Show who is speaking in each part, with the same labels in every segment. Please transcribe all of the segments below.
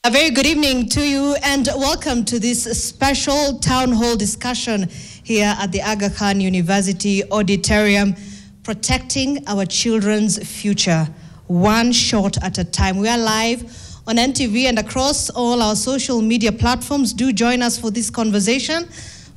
Speaker 1: A very good evening to you and welcome to this special town hall discussion here at the Aga Khan University Auditorium, protecting our children's future, one shot at a time. We are live on NTV and across all our social media platforms. Do join us for this conversation.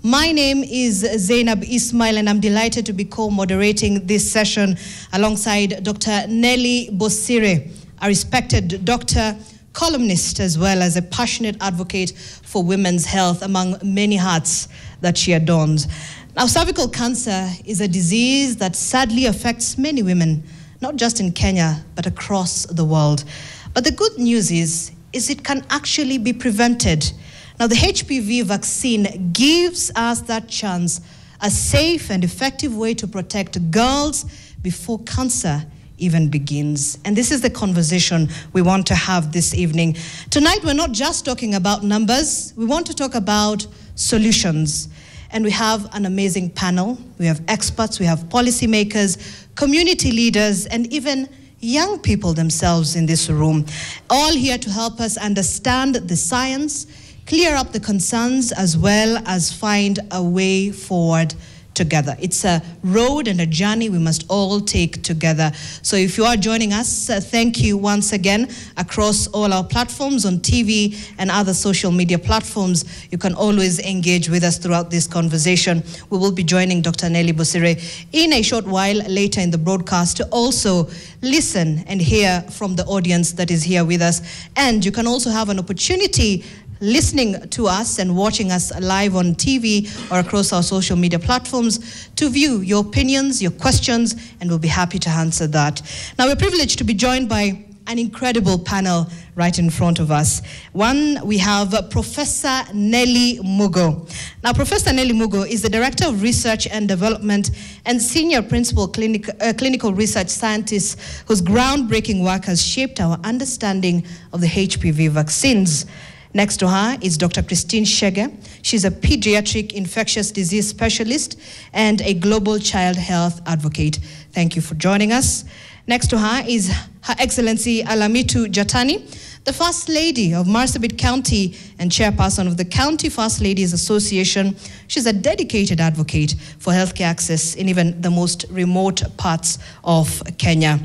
Speaker 1: My name is Zainab Ismail and I'm delighted to be co-moderating this session alongside Dr. Nelly Bosire, a respected doctor, columnist, as well as a passionate advocate for women's health, among many hats that she adorns. Now, cervical cancer is a disease that sadly affects many women, not just in Kenya, but across the world. But the good news is it can actually be prevented. Now, the HPV vaccine gives us that chance, a safe and effective way to protect girls before cancer even begins. And this is the conversation we want to have this evening. Tonight, we're not just talking about numbers. We want to talk about solutions. And we have an amazing panel. We have experts, we have policymakers, community leaders, and even young people themselves in this room, all here to help us understand the science, clear up the concerns, as well as find a way forward together. It's a road and a journey we must all take together. So if you are joining us, thank you once again across all our platforms on TV and other social media platforms. You can always engage with us throughout this conversation. We will be joining Dr. Nelly Bosire in a short while later in the broadcast to also listen and hear from the audience that is here with us. And you can also have an opportunity listening to us and watching us live on TV or across our social media platforms to view your opinions, your questions, and we'll be happy to answer that. Now, we're privileged to be joined by an incredible panel right in front of us. One, we have Professor Nelly Mugo. Now, Professor Nelly Mugo is the Director of Research and Development and Senior Principal Clinical Research Scientist whose groundbreaking work has shaped our understanding of the HPV vaccines. Next to her is Dr. Christine Shege. She's a pediatric infectious disease specialist and a global child health advocate. Thank you for joining us. Next to her is Her Excellency Alamitu Jatani, the First Lady of Marsabit County and chairperson of the County First Ladies Association. She's a dedicated advocate for healthcare access in even the most remote parts of Kenya.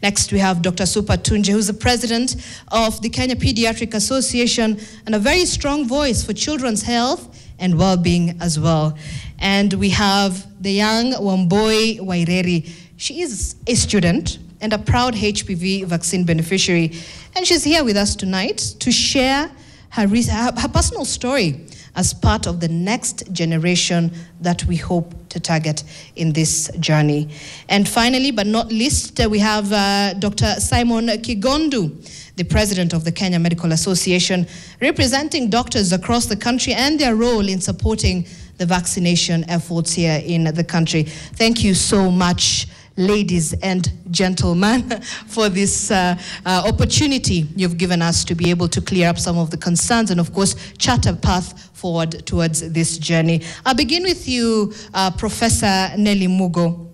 Speaker 1: Next, we have Dr. Supa Tunje, who's the president of the Kenya Pediatric Association and a very strong voice for children's health and well-being as well. And we have the young Wamboi Waireri. She is a student and a proud HPV vaccine beneficiary. And she's here with us tonight to share her personal story as part of the next generation that we hope to target in this journey. And finally, but not least, we have Dr. Simon Kigondu, the president of the Kenya Medical Association, representing doctors across the country and their role in supporting the vaccination efforts here in the country. Thank you so much, ladies and gentlemen, for this opportunity you've given us to be able to clear up some of the concerns and, of course, chart a path forward towards this journey. I'll begin with you, Professor Nelly Mugo.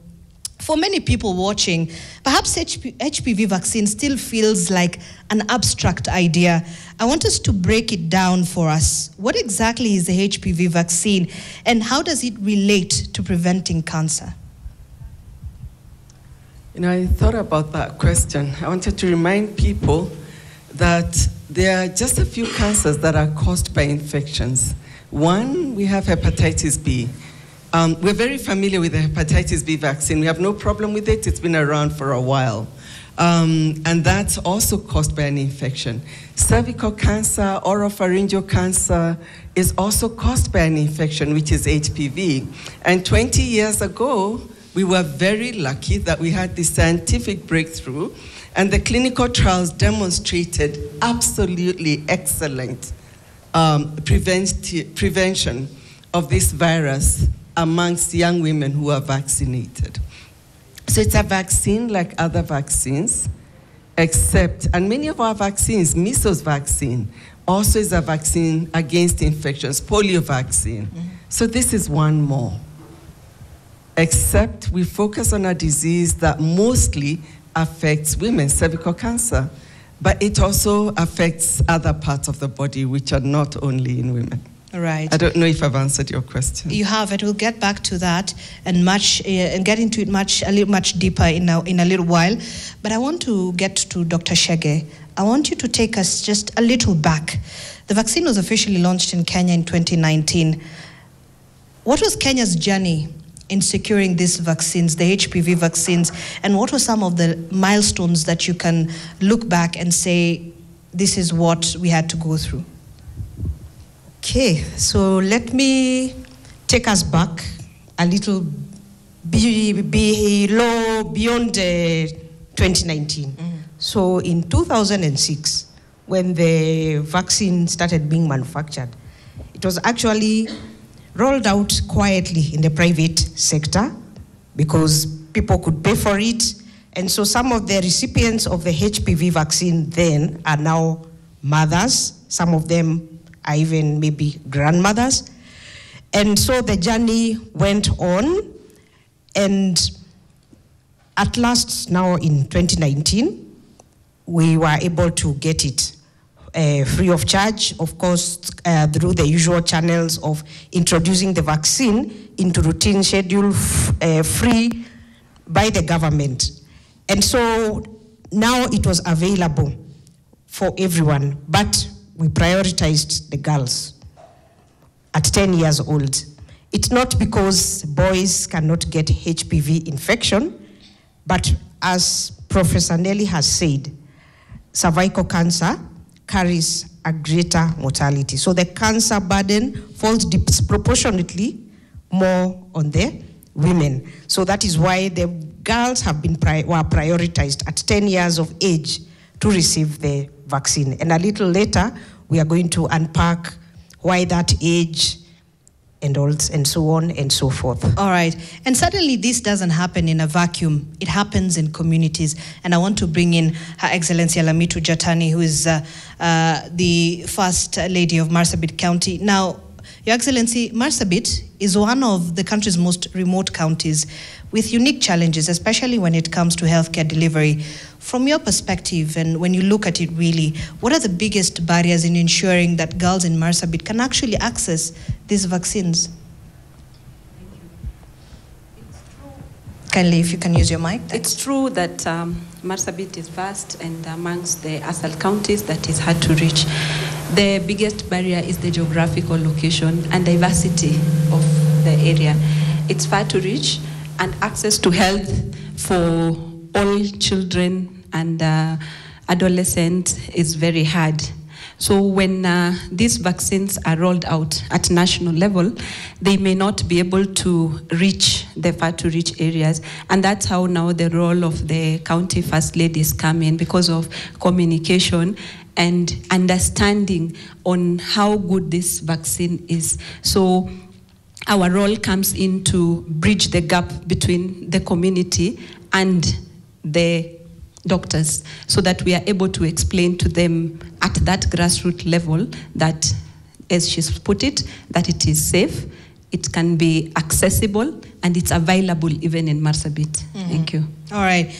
Speaker 1: For many people watching, perhaps HPV vaccine still feels like an abstract idea. I want us to break it down for us. What exactly is the HPV vaccine and how does it relate to preventing cancer?
Speaker 2: You know, I thought about that question. I wanted to remind people that there are just a few cancers that are caused by infections. One, we have hepatitis B. We're very familiar with the hepatitis B vaccine. We have no problem with it. It's been around for a while. And that's also caused by an infection. Cervical cancer, oropharyngeal cancer is also caused by an infection, which is HPV. And 20 years ago, we were very lucky that we had this scientific breakthrough, and the clinical trials demonstrated absolutely excellent prevention of this virus amongst young women who are vaccinated. So it's a vaccine like other vaccines, except, and many of our vaccines, measles vaccine, also is a vaccine against infections, polio vaccine. Mm-hmm. So this is one more. Except we focus on a disease that mostly affects women, cervical cancer. But it also affects other parts of the body, which are not only in women.
Speaker 1: Right.
Speaker 2: I don't know if I've answered your question.
Speaker 1: You have, and we'll get back to that and get into it a little much deeper in a little while. But I want to get to Dr. Shege. I want you to take us just a little back. The vaccine was officially launched in Kenya in 2019. What was Kenya's journey in securing these vaccines, the HPV vaccines, and what were some of the milestones that you can look back and say, this is what we had to go through?
Speaker 3: Okay, so let me take us back a little beyond 2019. So in 2006, when the vaccine started being manufactured, it was actually rolled out quietly in the private sector because people could pay for it. And so some of the recipients of the HPV vaccine then are now mothers. Some of them are even maybe grandmothers. And so the journey went on. And at last, now in 2019, we were able to get it free of charge, of course, through the usual channels of introducing the vaccine into routine schedule free by the government. And so now it was available for everyone, but we prioritized the girls at 10 years old. It's not because boys cannot get HPV infection, but as Professor Nelly has said, cervical cancer carries a greater mortality. So the cancer burden falls disproportionately more on the women. So that is why the girls have been were prioritized at 10 years of age to receive the vaccine. And a little later, we are going to unpack why that age and so on and so forth.
Speaker 1: All right. And certainly this doesn't happen in a vacuum. It happens in communities. And I want to bring in Her Excellency Alamitu Jatani, who is the First Lady of Marsabit County. Now, Your Excellency, Marsabit is one of the country's most remote counties with unique challenges, especially when it comes to healthcare delivery. From your perspective, and when you look at it really, what are the biggest barriers in ensuring that girls in Marsabit can actually access these vaccines? Kindly, if you can use your mic.
Speaker 4: It's true that Marsabit is vast, and amongst the ASAL counties that is hard to reach. The biggest barrier is the geographical location and diversity of the area. It's far to reach, and access to health for all children and adolescents is very hard. So when these vaccines are rolled out at national level, they may not be able to reach the far-to-reach areas. And that's how now the role of the county first ladies come in, because of communication and understanding on how good this vaccine is. So our role comes in to bridge the gap between the community and the doctors, so that we are able to explain to them at that grassroots level that, as she's put it, that it is safe, it can be accessible, and it's available even in Marsabit. Mm-hmm. Thank you.
Speaker 1: All right.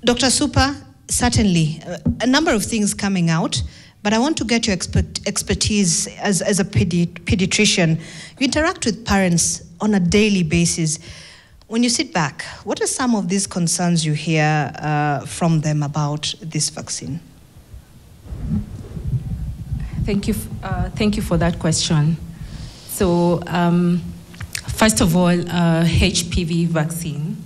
Speaker 1: Dr. Super, certainly a number of things coming out, but I want to get your expertise as a pediatrician. You interact with parents on a daily basis. When you sit back, what are some of these concerns you hear from them about this vaccine?
Speaker 5: Thank you for that question. So, first of all, HPV vaccine,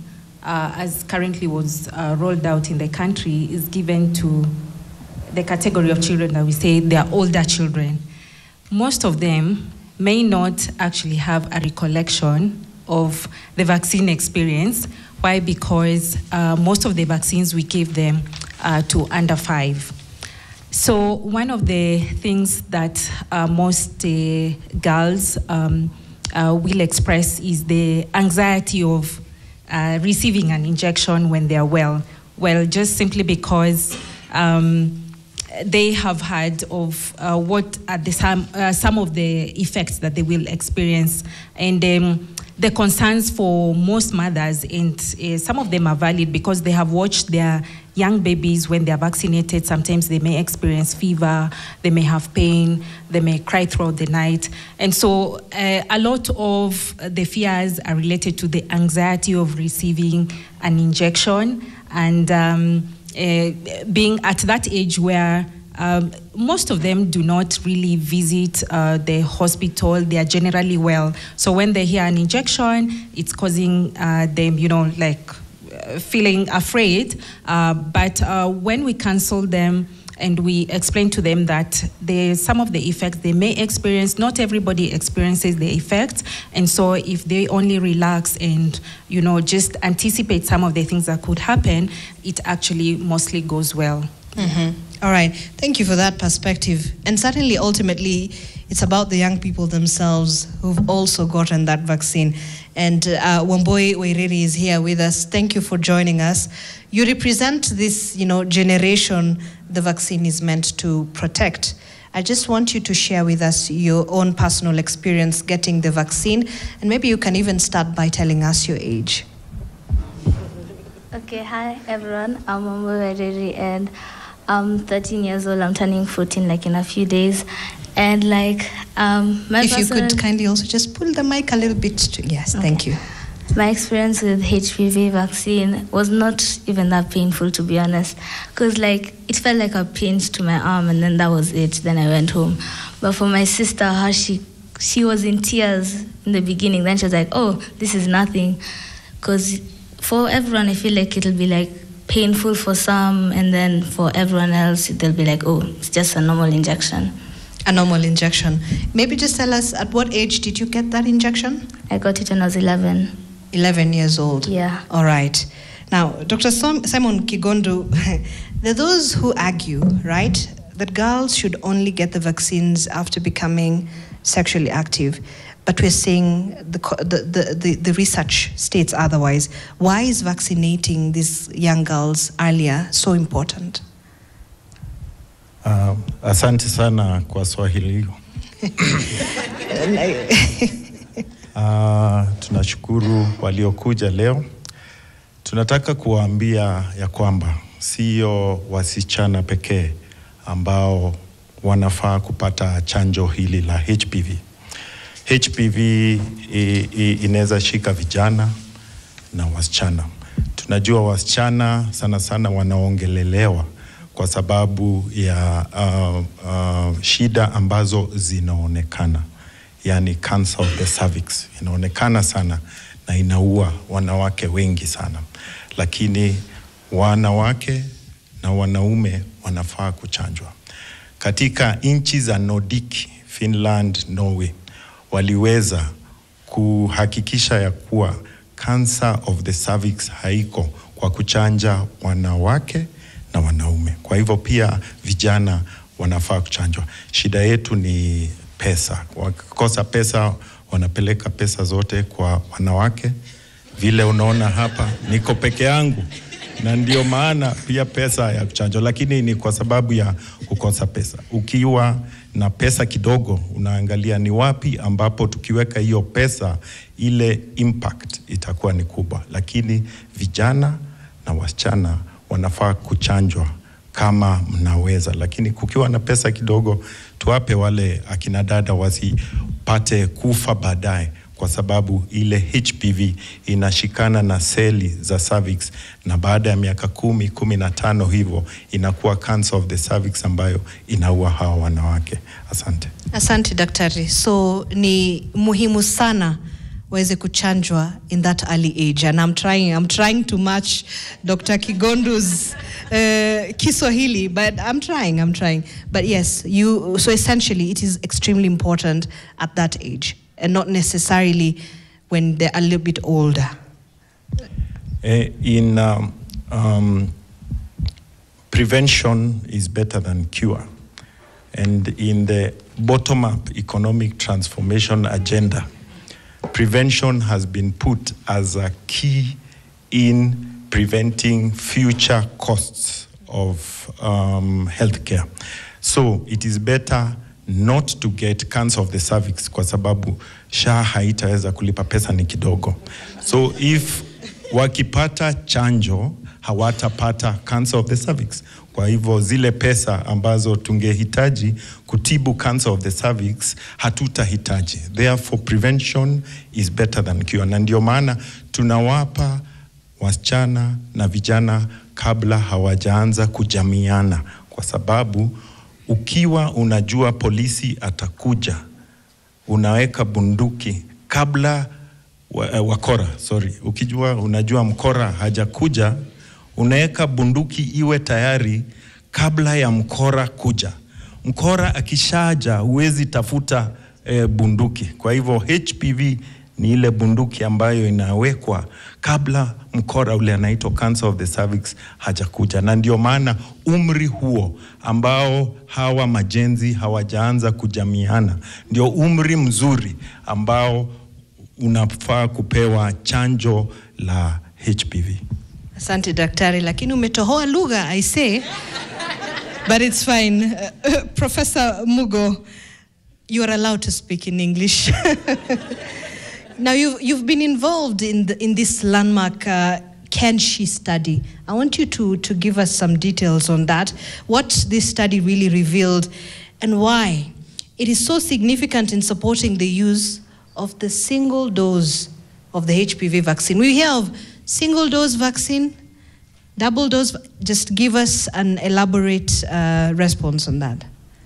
Speaker 5: as currently was rolled out in the country, is given to the category of children that we say they are older children. Most of them may not actually have a recollection of the vaccine experience. Why? Because most of the vaccines we give them to under 5. So one of the things that most girls will express is the anxiety of receiving an injection when they are well. Well, just simply because they have heard of what are some of the effects that they will experience, and the concerns for most mothers, and some of them are valid because they have watched their young babies, when they're vaccinated, sometimes they may experience fever, they may have pain, they may cry throughout the night. And so a lot of the fears are related to the anxiety of receiving an injection and being at that age where most of them do not really visit the hospital. They are generally well. So when they hear an injection, it's causing them, feeling afraid. But when we counsel them and we explain to them that some of the effects they may experience, not everybody experiences the effects. And so if they only relax and, just anticipate some of the things that could happen, it actually mostly goes well.
Speaker 1: Mm-hmm. All right. Thank you for that perspective. And certainly, ultimately, it's about the young people themselves who've also gotten that vaccine. And Wamboi Wairiri is here with us. Thank you for joining us. You represent this, generation the vaccine is meant to protect. I just want you to share with us your own personal experience getting the vaccine. And maybe you can even start by telling us your age.
Speaker 6: Okay, hi everyone. I'm Wamboi Wairiri and I'm 13 years old. I'm turning 14 in a few days. And
Speaker 1: if you could kindly also just pull the mic a little bit. Yes, okay. Thank you.
Speaker 6: My experience with HPV vaccine was not even that painful, to be honest. Because it felt like a pinch to my arm and then that was it. Then I went home. But for my sister, she was in tears in the beginning. Then she was like, oh, this is nothing. Because for everyone, I feel like it'll be painful for some, and then for everyone else, they'll be like, oh, it's just a normal injection.
Speaker 1: A normal injection. Maybe just tell us, at what age did you get that injection?
Speaker 6: I got it when I was 11.
Speaker 1: 11 years old?
Speaker 6: Yeah.
Speaker 1: All right. Now, Dr. Simon Kigondu, there are those who argue, right, that girls should only get the vaccines after becoming sexually active. But we're seeing the research states otherwise. Why is vaccinating these young girls earlier so important?
Speaker 7: Asante sana kwa swahili. Tunashukuru waliokuja leo. Tunataka kuwaambia ya kwamba sio wasichana pekee ambao wanafaa kupata chanjo hili la HPV. HPV inaweza shika vijana na wasichana. Tunajua wasichana sana sana wanaongelelewa kwa sababu ya shida ambazo zinaonekana. Yani cancer of the cervix. Inaonekana sana na inaua wanawake wengi sana. Lakini wanawake na wanaume wanafaa kuchanjwa. Katika nchi za Nordic, Finland, Norway, waliweza kuhakikisha ya kuwa cancer of the cervix haiko kwa kuchanja wanawake na wanaume. Kwa hivyo pia vijana wanafaa kuchanjwa. Shida yetu ni pesa. Wakikosa pesa, wanapeleka pesa zote kwa wanawake. Vile unaona hapa, niko peke yangu. Na ndio maana pia pesa ya kuchanjwa, lakini ni kwa sababu ya kukosa pesa. Ukiwa na pesa kidogo, unaangalia ni wapi ambapo tukiweka hiyo pesa, ile impact itakuwa ni kubwa. Lakini vijana na wasichana wanafaa kuchanjwa kama mnaweza. Lakini kukiwa na pesa kidogo, tuwape wale akina dada wasipate kufa baadaye, kwa sababu ile HPV inashikana na seli za cervix, na baada ya miaka 10-15 hivyo inakuwa cancer of the cervix ambayo inaua hawa wanawake. Asante.
Speaker 1: Asante daktari. So ni muhimu sana waweze kuchanjwa in that early age, and I'm trying to match Dr. Kigondu's Kiswahili, but I'm trying. But yes, so essentially it is extremely important at that age, and not necessarily when they're a little bit older.
Speaker 7: Prevention is better than cure. And in the bottom-up economic transformation agenda, prevention has been put as a key in preventing future costs of healthcare. So it is better not to get cancer of the cervix kwa sababu SHA haitaweza kulipa pesa ni kidogo. So if wakipata chanjo hawatapata cancer of the cervix. Kwa hivyo zile pesa ambazo tungehitaji kutibu cancer of the cervix hatutahitaji. Therefore prevention is better than cure. Na ndio maana tunawapa wasichana na vijana kabla hawajaanza kujamiana, kwa sababu ukiwa unajua polisi atakuja, unaweka bunduki kabla unajua mkora hajakuja, unaweka bunduki iwe tayari kabla ya mkora kuja. Mkora akishaja huwezi tafuta bunduki. Kwa hivyo HPV ni ile bunduki ambayo inawekwa kabla mkora ule anaitwa cancer of the cervix hajakuja. Na ndio maana umri huo ambao hawa majenzi hawajaanza kujamiana ndio umri mzuri ambao unafaa kupewa chanjo la HPV.
Speaker 1: Asante daktari, lakini umetohoa lugha, I say. But it's fine. Professor Mugo, you are allowed to speak in English. Now you've been involved in this landmark Can-She study. I want you to give us some details on that, what this study really revealed and why it is so significant in supporting the use of the single dose of the HPV vaccine. We hear of single dose vaccine, double dose. Just give us an elaborate response on that.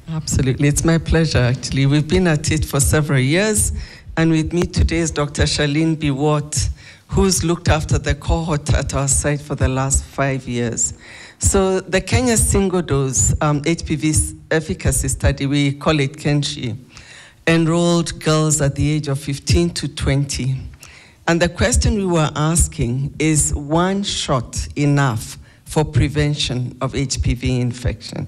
Speaker 2: Absolutely, it's my pleasure actually. We've been at it for several years, and with me today is Dr. Charlene Biwott, who's looked after the cohort at our site for the last 5 years. So the Kenya single dose HPV efficacy study, we call it Can-She, enrolled girls at the age of 15 to 20. And the question we were asking is, one shot enough for prevention of HPV infection?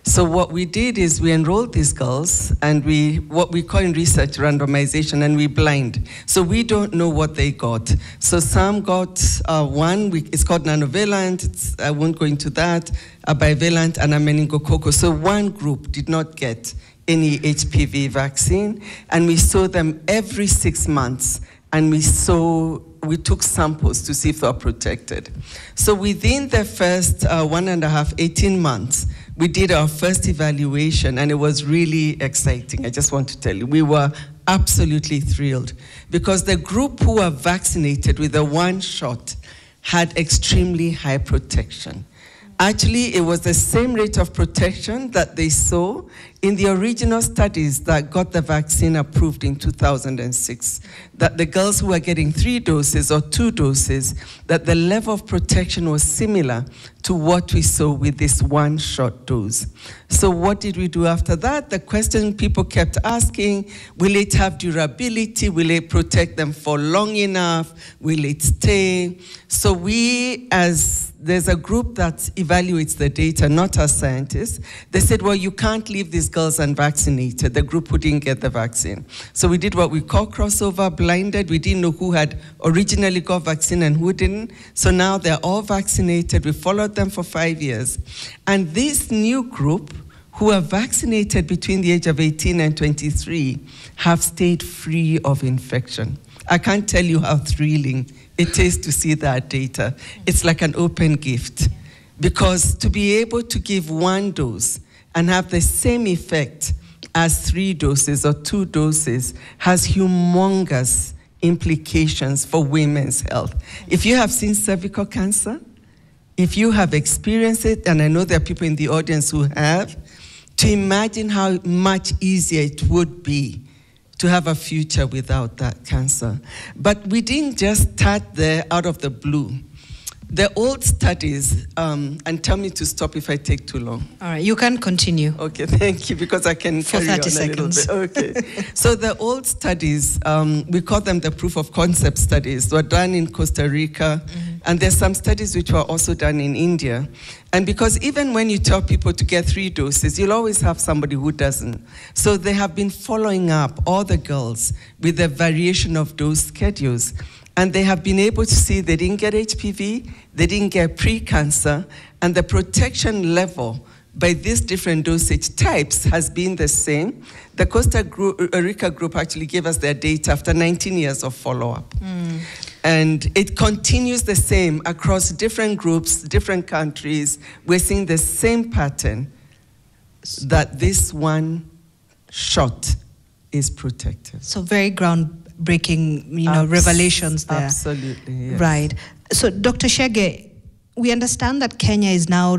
Speaker 2: So what we did is we enrolled these girls, and what we call in research randomization, and we blind. So we don't know what they got. So some got it's called nanovalent, I won't go into that, a bivalent and a meningococcal. So one group did not get any HPV vaccine, and we saw them every 6 months, and we took samples to see if they were protected. So within the first 18 months, we did our first evaluation, and it was really exciting. I just want to tell you, we were absolutely thrilled because the group who were vaccinated with the one shot had extremely high protection. Actually, it was the same rate of protection that they saw in the original studies that got the vaccine approved in 2006, that the girls who were getting 3 doses or 2 doses, that the level of protection was similar to what we saw with this one-shot dose. So what did we do after that? The question people kept asking, will it have durability? Will it protect them for long enough? Will it stay? So there's a group that evaluates the data, not us scientists. They said, well, you can't leave these girls unvaccinated, the group who didn't get the vaccine. So we did what we call crossover, blinded. We didn't know who had originally got vaccine and who didn't. So now they're all vaccinated. We followed them for 5 years. And this new group, who are vaccinated between the age of 18 and 23, have stayed free of infection. I can't tell you how thrilling it is to see that data. It's like an open gift, because to be able to give 1 dose and have the same effect as 3 doses or 2 doses has humongous implications for women's health. If you have seen cervical cancer, if you have experienced it, and I know there are people in the audience who have, to imagine how much easier it would be to have a future without that cancer. But we didn't just start there out of the blue. The old studies, and tell me to stop if I take too long.
Speaker 1: All right, you can continue.
Speaker 2: Okay, thank you, because I can
Speaker 1: for
Speaker 2: carry
Speaker 1: 30
Speaker 2: on
Speaker 1: seconds.
Speaker 2: a little bit. Okay, so the old studies, we call them the proof of concept studies, were done in Costa Rica, and there's some studies which were also done in India. And because even when you tell people to get 3 doses, you'll always have somebody who doesn't. So they have been following up all the girls with a variation of dose schedules. And they have been able to see they didn't get HPV, they didn't get pre-cancer, and the protection level by these different dosage types has been the same. The Costa Rica group actually gave us their data after 19 years of follow-up. And it continues the same across different groups, different countries. We're seeing the same pattern, that this one shot is protective.
Speaker 1: So very groundbreaking, revelations there.
Speaker 2: Absolutely, yes.
Speaker 1: Right. So, Dr. Shege, we understand that Kenya is now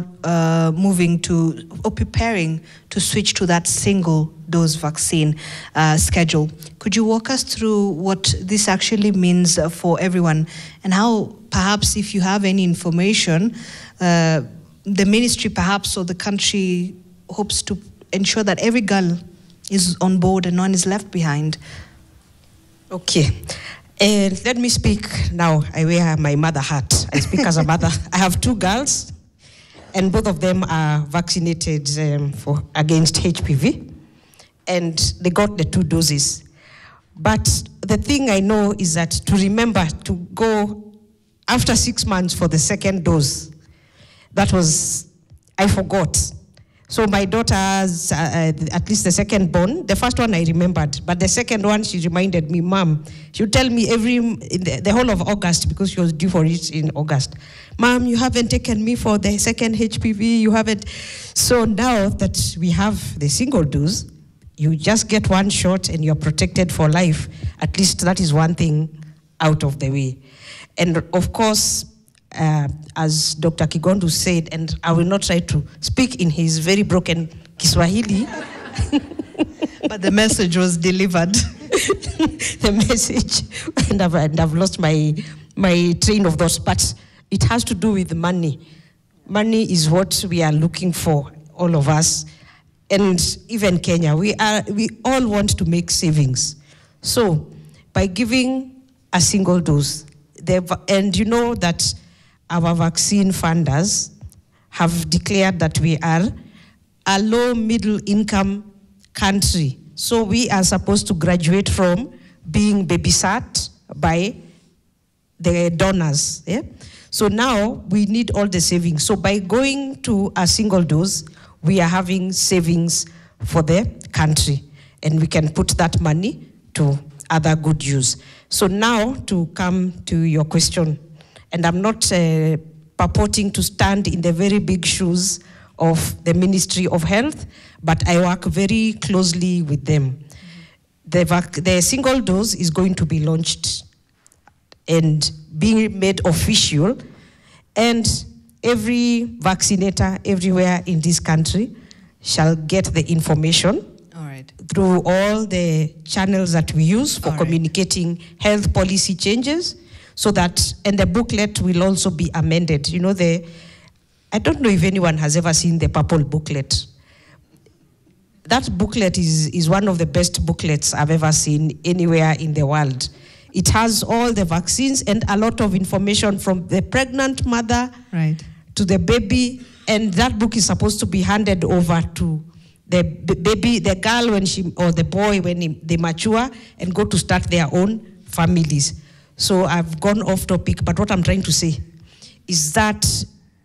Speaker 1: moving to, or preparing to switch to that single-dose vaccine schedule. Could you walk us through what this actually means for everyone, and how, perhaps, if you have any information, the ministry, perhaps, or the country hopes to ensure that every girl is on board and none is left behind?
Speaker 3: Okay. Let me speak now. I wear my mother hat. I speak as a mother. I have 2 girls, and both of them are vaccinated against HPV, and they got the 2 doses. But the thing I know is that to remember to go after 6 months for the second dose, I forgot. So my daughter's, at least the second born, the first one I remembered, but the second one, she reminded me, Mom, she would tell me the whole of August, because she was due for it in August, Mom, you haven't taken me for the second HPV, you haven't. So now that we have the single dose, you just get 1 shot and you're protected for life. At least that is one thing out of the way. And of course, as Dr. Kigondu said, and I will not try to speak in his very broken Kiswahili.
Speaker 1: But the message was delivered.
Speaker 3: The message, and I've lost my train of thought, but it has to do with money. Money is what we are looking for, all of us. And even Kenya, we all want to make savings. So by giving a single dose, and you know that our vaccine funders have declared that we are a low middle income country. So we are supposed to graduate from being babysat by the donors. Yeah? So now we need all the savings. So by going to a single dose, we are having savings for the country, and we can put that money to other good use. So now to come to your question, and I'm not purporting to stand in the very big shoes of the Ministry of Health, but I work very closely with them. The single dose is going to be launched and being made official, and every vaccinator everywhere in this country shall get the information through all the channels that we use for communicating health policy changes, so that, and the booklet will also be amended. You know, I don't know if anyone has ever seen the purple booklet. That booklet is one of the best booklets I've ever seen anywhere in the world. It has all the vaccines and a lot of information from the pregnant mother to the baby, and that book is supposed to be handed over to the baby, the girl or the boy when they mature and go to start their own families. So I've gone off topic, but what I'm trying to say is that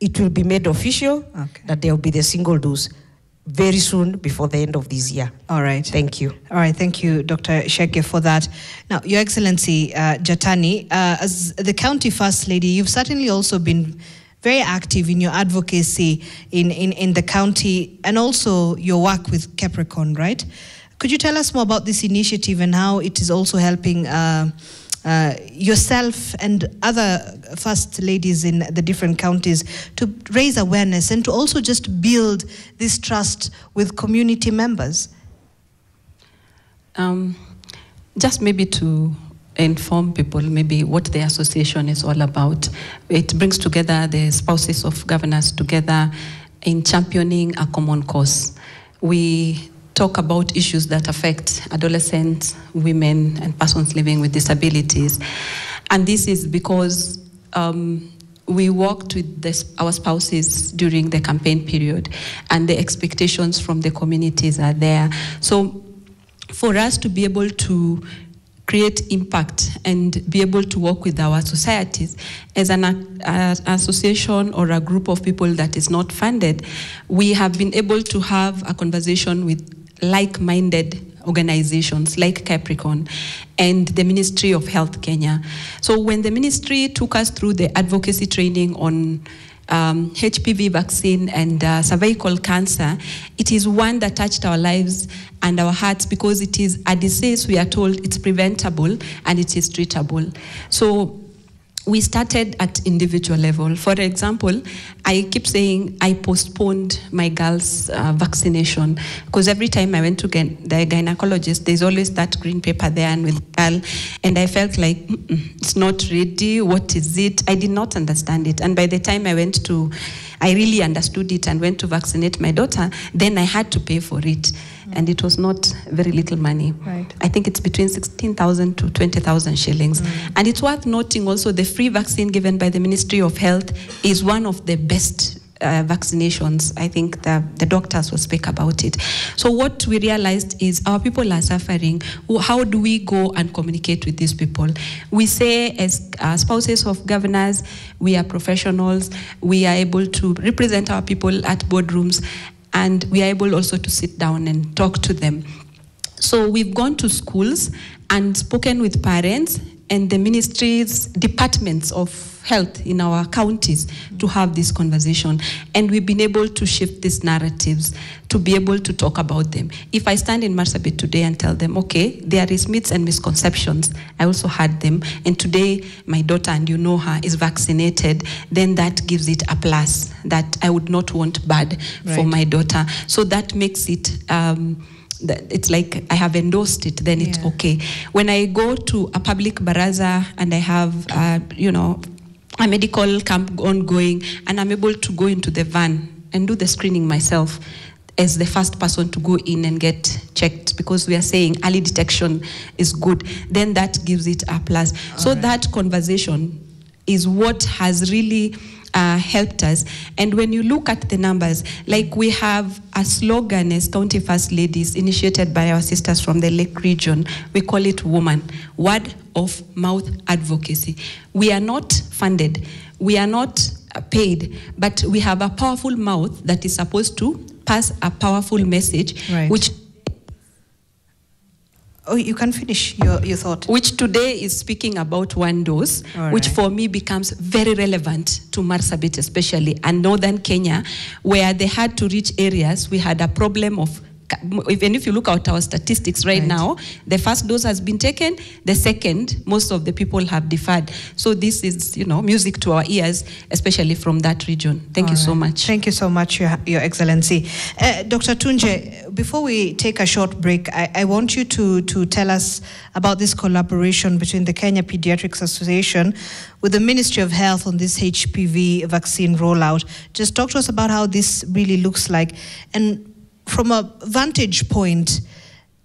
Speaker 3: it will be made official that there will be the single dose very soon before the end of this year.
Speaker 1: All right.
Speaker 3: Thank you.
Speaker 1: All right. Thank you, Dr. Shege, for that. Now, Your Excellency, Jatani, as the County First Lady, you've certainly also been very active in your advocacy in the county, and also your work with Capricorn, right? Could you tell us more about this initiative and how it is also helping yourself and other first ladies in the different counties to raise awareness and to also just build this trust with community members?
Speaker 4: Just maybe to inform people maybe what the association is all about. It brings together the spouses of governors together in championing a common cause. We talk about issues that affect adolescents, women, and persons living with disabilities. And this is because we worked with our spouses during the campaign period, and the expectations from the communities are there. So for us to be able to create impact and be able to work with our societies as an association or a group of people that is not funded, we have been able to have a conversation with like-minded organizations like Capricorn and the Ministry of Health Kenya. So when the ministry took us through the advocacy training on HPV vaccine and cervical cancer, it is one that touched our lives and our hearts, because it is a disease we are told it's preventable and it is treatable. So we started at individual level. For example, I keep saying I postponed my girl's vaccination, because every time I went to the gynecologist, there's always that green paper there and with girl, and I felt like it's not ready. What is it? I did not understand it. And by the time I really understood it and went to vaccinate my daughter, then I had to pay for it. And it was not very little money.
Speaker 1: Right.
Speaker 4: I think it's between 16,000 to 20,000 shillings. And it's worth noting also the free vaccine given by the Ministry of Health is one of the best vaccinations. I think the doctors will speak about it. So what we realized is our people are suffering. How do we go and communicate with these people? We say, as spouses of governors, we are professionals. We are able to represent our people at boardrooms, and we are able also to sit down and talk to them. So we've gone to schools and spoken with parents and the ministries, departments of health in our counties to have this conversation. And we've been able to shift these narratives to be able to talk about them. If I stand in Marsabit today and tell them, okay, there is myths and misconceptions, I also had them, and today my daughter, and you know her, is vaccinated, then that gives it a plus, that I would not want bad for my daughter. So that makes it, it's like I have endorsed it, then it's okay. When I go to a public baraza and I have, a medical camp ongoing, and I'm able to go into the van and do the screening myself as the first person to go in and get checked, because we are saying early detection is good, then that gives it a plus. So that conversation is what has really helped us. And when you look at the numbers, like we have a slogan as County First Ladies initiated by our sisters from the Lake region. We call it WOMAN, word of mouth advocacy. We are not funded, we are not paid, but we have a powerful mouth that is supposed to pass a powerful message, which
Speaker 1: you can finish your thought.
Speaker 4: Which today is speaking about one dose, which for me becomes very relevant to Marsabit especially, and northern Kenya, where they had to reach areas. We had a problem of, even if you look at our statistics right now, the first dose has been taken, the second, most of the people have deferred. So this is, music to our ears, especially from that region. Thank you so much.
Speaker 1: Thank you so much, Your Excellency. Dr. Tunje, before we take a short break, I want you to tell us about this collaboration between the Kenya Pediatrics Association with the Ministry of Health on this HPV vaccine rollout. Just talk to us about how this really looks like. And from a vantage point,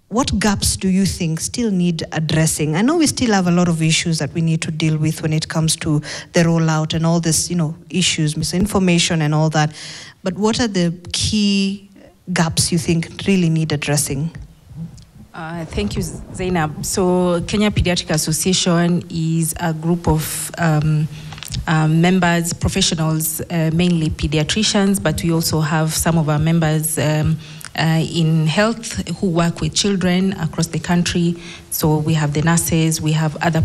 Speaker 1: what gaps do you think still need addressing? I know we still have a lot of issues that we need to deal with when it comes to the rollout and all this, issues, misinformation and all that. But what are the key gaps you think really need addressing?
Speaker 5: Thank you, Zainab. So Kenya Pediatric Association is a group of members, professionals, mainly pediatricians, but we also have some of our members in health who work with children across the country. So we have the nurses, we have other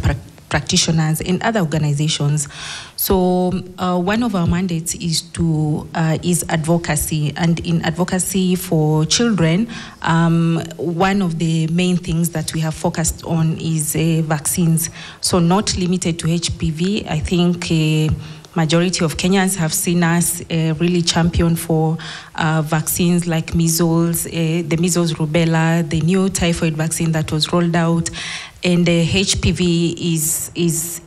Speaker 5: practitioners in other organizations. So one of our mandates is advocacy, and in advocacy for children, one of the main things that we have focused on is vaccines. So not limited to HPV. I think majority of Kenyans have seen us really champion for vaccines like measles, the measles, rubella, the new typhoid vaccine that was rolled out, and HPV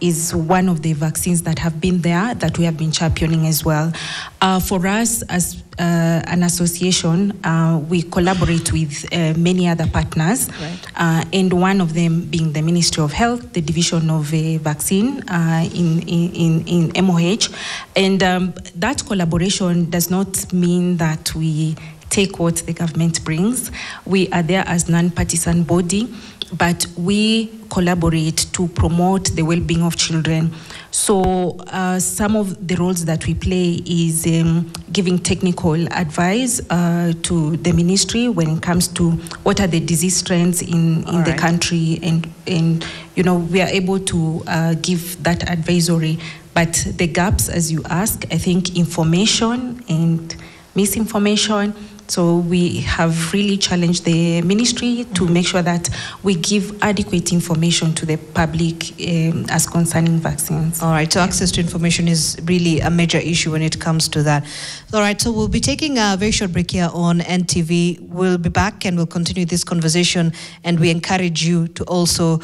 Speaker 5: is one of the vaccines that have been there that we have been championing as well. For us as an association, we collaborate with many other partners, and one of them being the Ministry of Health, the Division of Vaccine in MOH. And that collaboration does not mean that we take what the government brings. We are there as non-partisan body, but we collaborate to promote the well-being of children. So some of the roles that we play is giving technical advice to the ministry when it comes to what are the disease trends in the country, and we are able to give that advisory. But the gaps, as you ask, I think information and misinformation. So we have really challenged the ministry to make sure that we give adequate information to the public as concerning vaccines.
Speaker 1: All right, so access to information is really a major issue when it comes to that. All right, so we'll be taking a very short break here on NTV. We'll be back and we'll continue this conversation, and we encourage you to also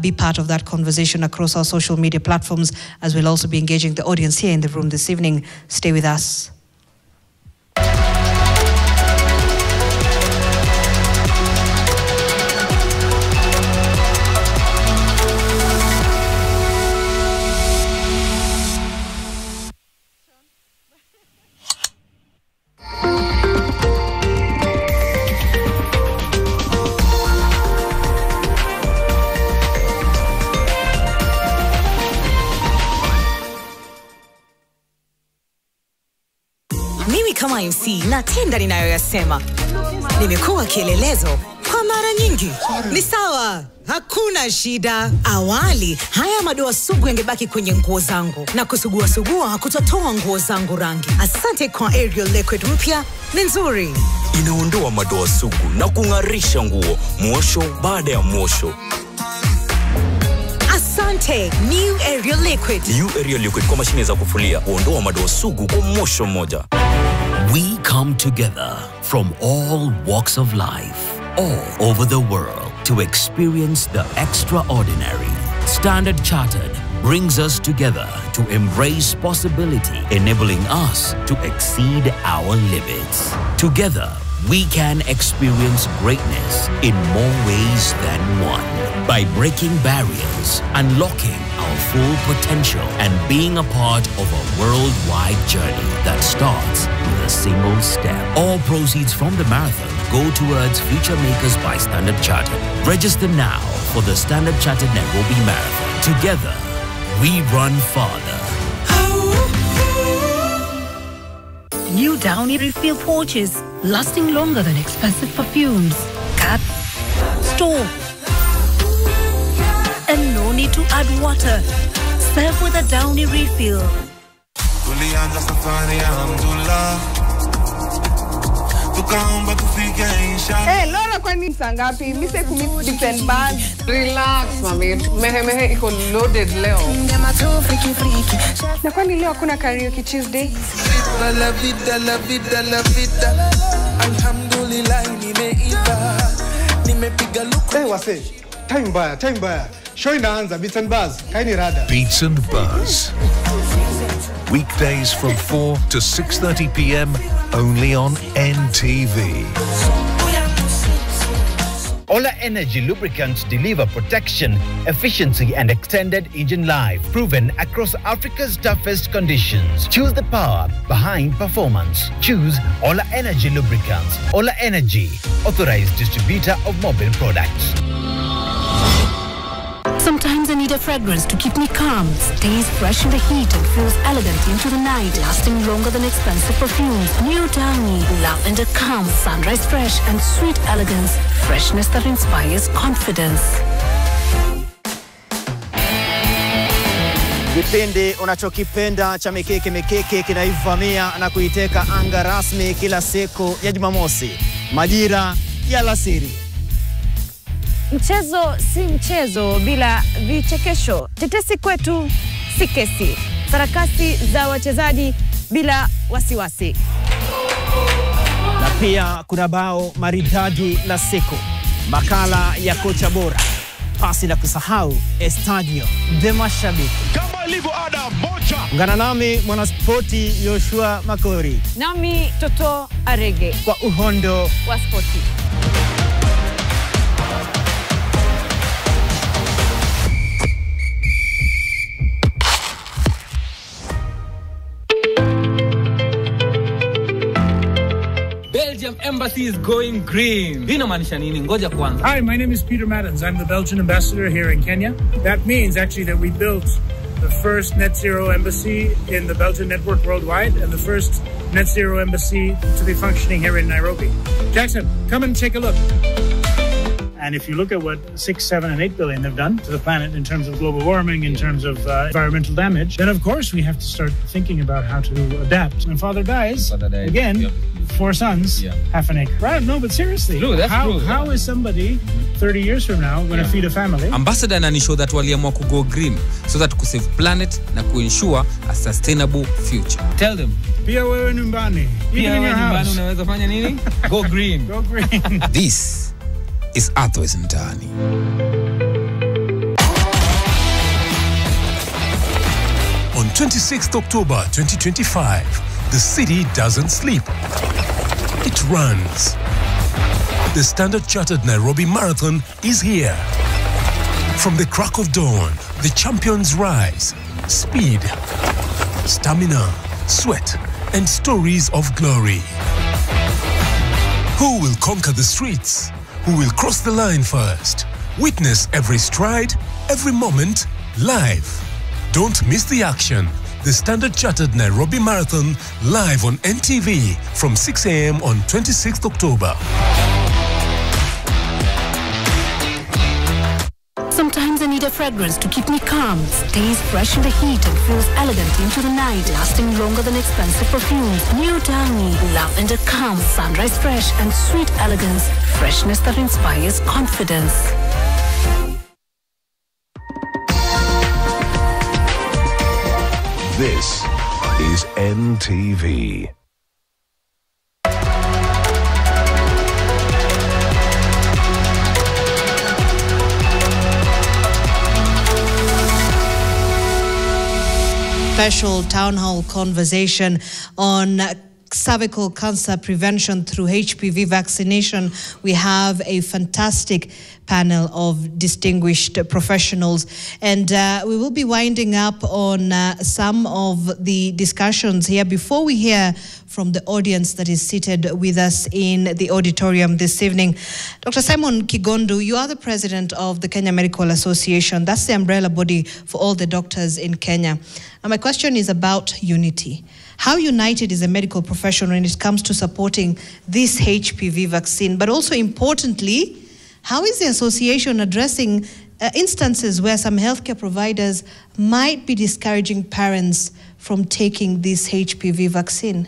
Speaker 1: be part of that conversation across our social media platforms, as we'll also be engaging the audience here in the room this evening. Stay with us.
Speaker 8: Kama MC natenda ninayoyasema. Nimekuwa kielelezo kwa mara nyingi. Ni sawa, hakuna shida. Awali haya madoa sugu yangebaki kwenye nguo zangu na kusugua kutotoa nguo zangu rangi. Asante kwa Ariel Liquid mpya, ni nzuri.
Speaker 9: Inaondoa madoa sugu na kung'arisha nguo mwosho baada ya mwosho.
Speaker 8: Asante, New Ariel Liquid.
Speaker 9: New Ariel Liquid kwa mashine za kufulia huondoa madoa sugu kwa mwosho mmoja.
Speaker 10: We come together from all walks of life, all over the world, to experience the extraordinary. Standard Chartered brings us together to embrace possibility, enabling us to exceed our limits. Together, we can experience greatness in more ways than one. By breaking barriers, unlocking our full potential, and being a part of a worldwide journey that starts with a single step. All proceeds from the marathon go towards Future Makers by Standard Chartered. Register now for the Standard Chartered Nairobi Marathon. Together, we run farther.
Speaker 11: New Downy refill pouches, lasting longer than expensive perfumes. Cut, store, and no need to add water. Serve with a Downy refill.
Speaker 12: Hey, Laura, kwani sangapi? Mise kumit different bars. Relax, mami. Mehe iko loaded leo. Na kwani leo hakuna karaoke Tuesday? La vida. Alhamdulillah nimeiva. Nimepiga luku.
Speaker 13: Hey, wase. Time baya. Show inaanza, Beats and Buzz. Kaini rada.
Speaker 14: Beats and Buzz. Weekdays from 4 to 6:30 p.m. only on NTV.
Speaker 15: Ola Energy lubricants deliver protection, efficiency, and extended engine life, proven across Africa's toughest conditions. Choose the power behind performance. Choose Ola Energy lubricants. Ola Energy, authorized distributor of mobile products.
Speaker 11: Sometimes I need a fragrance to keep me calm, stays fresh in the heat and feels elegant into the night, lasting longer than expensive perfumes. New Downy, lavender calm, sunrise fresh and sweet elegance, freshness that inspires confidence.
Speaker 16: Kipindi unachokipenda cha mikeke kinaivamia na kuiteka anga rasmi kila siku ya Jumamosi, majira ya alasiri.
Speaker 17: Mchezo si mchezo bila vichekesho. Tetesi kwetu si kesi. Sarakasi za wachezaji bila wasiwasi.
Speaker 16: Na pia kuna bao maridadi la siku. Makala ya kocha bora. Pasi na kusahau Estadio de Mashabiki.
Speaker 18: Kama ilivyo ada moja.
Speaker 16: Ungana nami mwanaspoti Joshua Makori.
Speaker 17: Nami Toto Arege.
Speaker 16: Kwa uhondo
Speaker 17: wa spoti.
Speaker 19: embassy is going green. Hii inamaanisha nini? Ngoja kwanza.
Speaker 20: Hi, my name is Peter Maddens. I'm the Belgian ambassador here in Kenya. That means actually that we built the first net zero embassy in the Belgian network worldwide and the first net zero embassy to be functioning here in Nairobi. Jackson, come and take a look. And if you look at what 6, 7, and 8 billion they've done to the planet in terms of global warming, in terms of environmental damage, then of course we have to start thinking about how to adapt. When father dies, again, 4 sons, half an acre. Right? No, but seriously,
Speaker 19: true, that's true.
Speaker 20: How is somebody 30 years from now going to feed a family?
Speaker 19: Ambassador ananishow that waliamua ku go green so that ku save planet na ku ensure a sustainable future. Tell them.
Speaker 20: Pia wewe nyumbani. Even in your house.
Speaker 19: Unaweza fanya nini? Go green.
Speaker 20: Go green.
Speaker 19: This is Athos Ndani.
Speaker 21: On 26th October 2025, the city doesn't sleep. It runs. The Standard Chartered Nairobi Marathon is here. From the crack of dawn, the champions rise. Speed, stamina, sweat, and stories of glory. Who will conquer the streets? Who will cross the line first? Witness every stride, every moment, live. Don't miss the action. The Standard Chartered Nairobi Marathon, live on NTV from 6 a.m. on 26th October.
Speaker 11: Sometimes I need a fragrance to keep me calm, stays fresh in the heat and feels elegant into the night, lasting longer than expensive perfumes. New Downy, lavender calm, sunrise fresh and sweet elegance, freshness that inspires confidence.
Speaker 14: This is NTV.
Speaker 1: Special town hall conversation on cervical cancer prevention through HPV vaccination. We have a fantastic panel of distinguished professionals, and we will be winding up on some of the discussions here before we hear from the audience that is seated with us in the auditorium this evening. Dr. Simon Kigondu, you are the president of the Kenya Medical Association. That's the umbrella body for all the doctors in Kenya. Now, my question is about unity. How united is a medical profession when it comes to supporting this HPV vaccine? But also importantly, how is the association addressing instances where some healthcare providers might be discouraging parents from taking this HPV vaccine?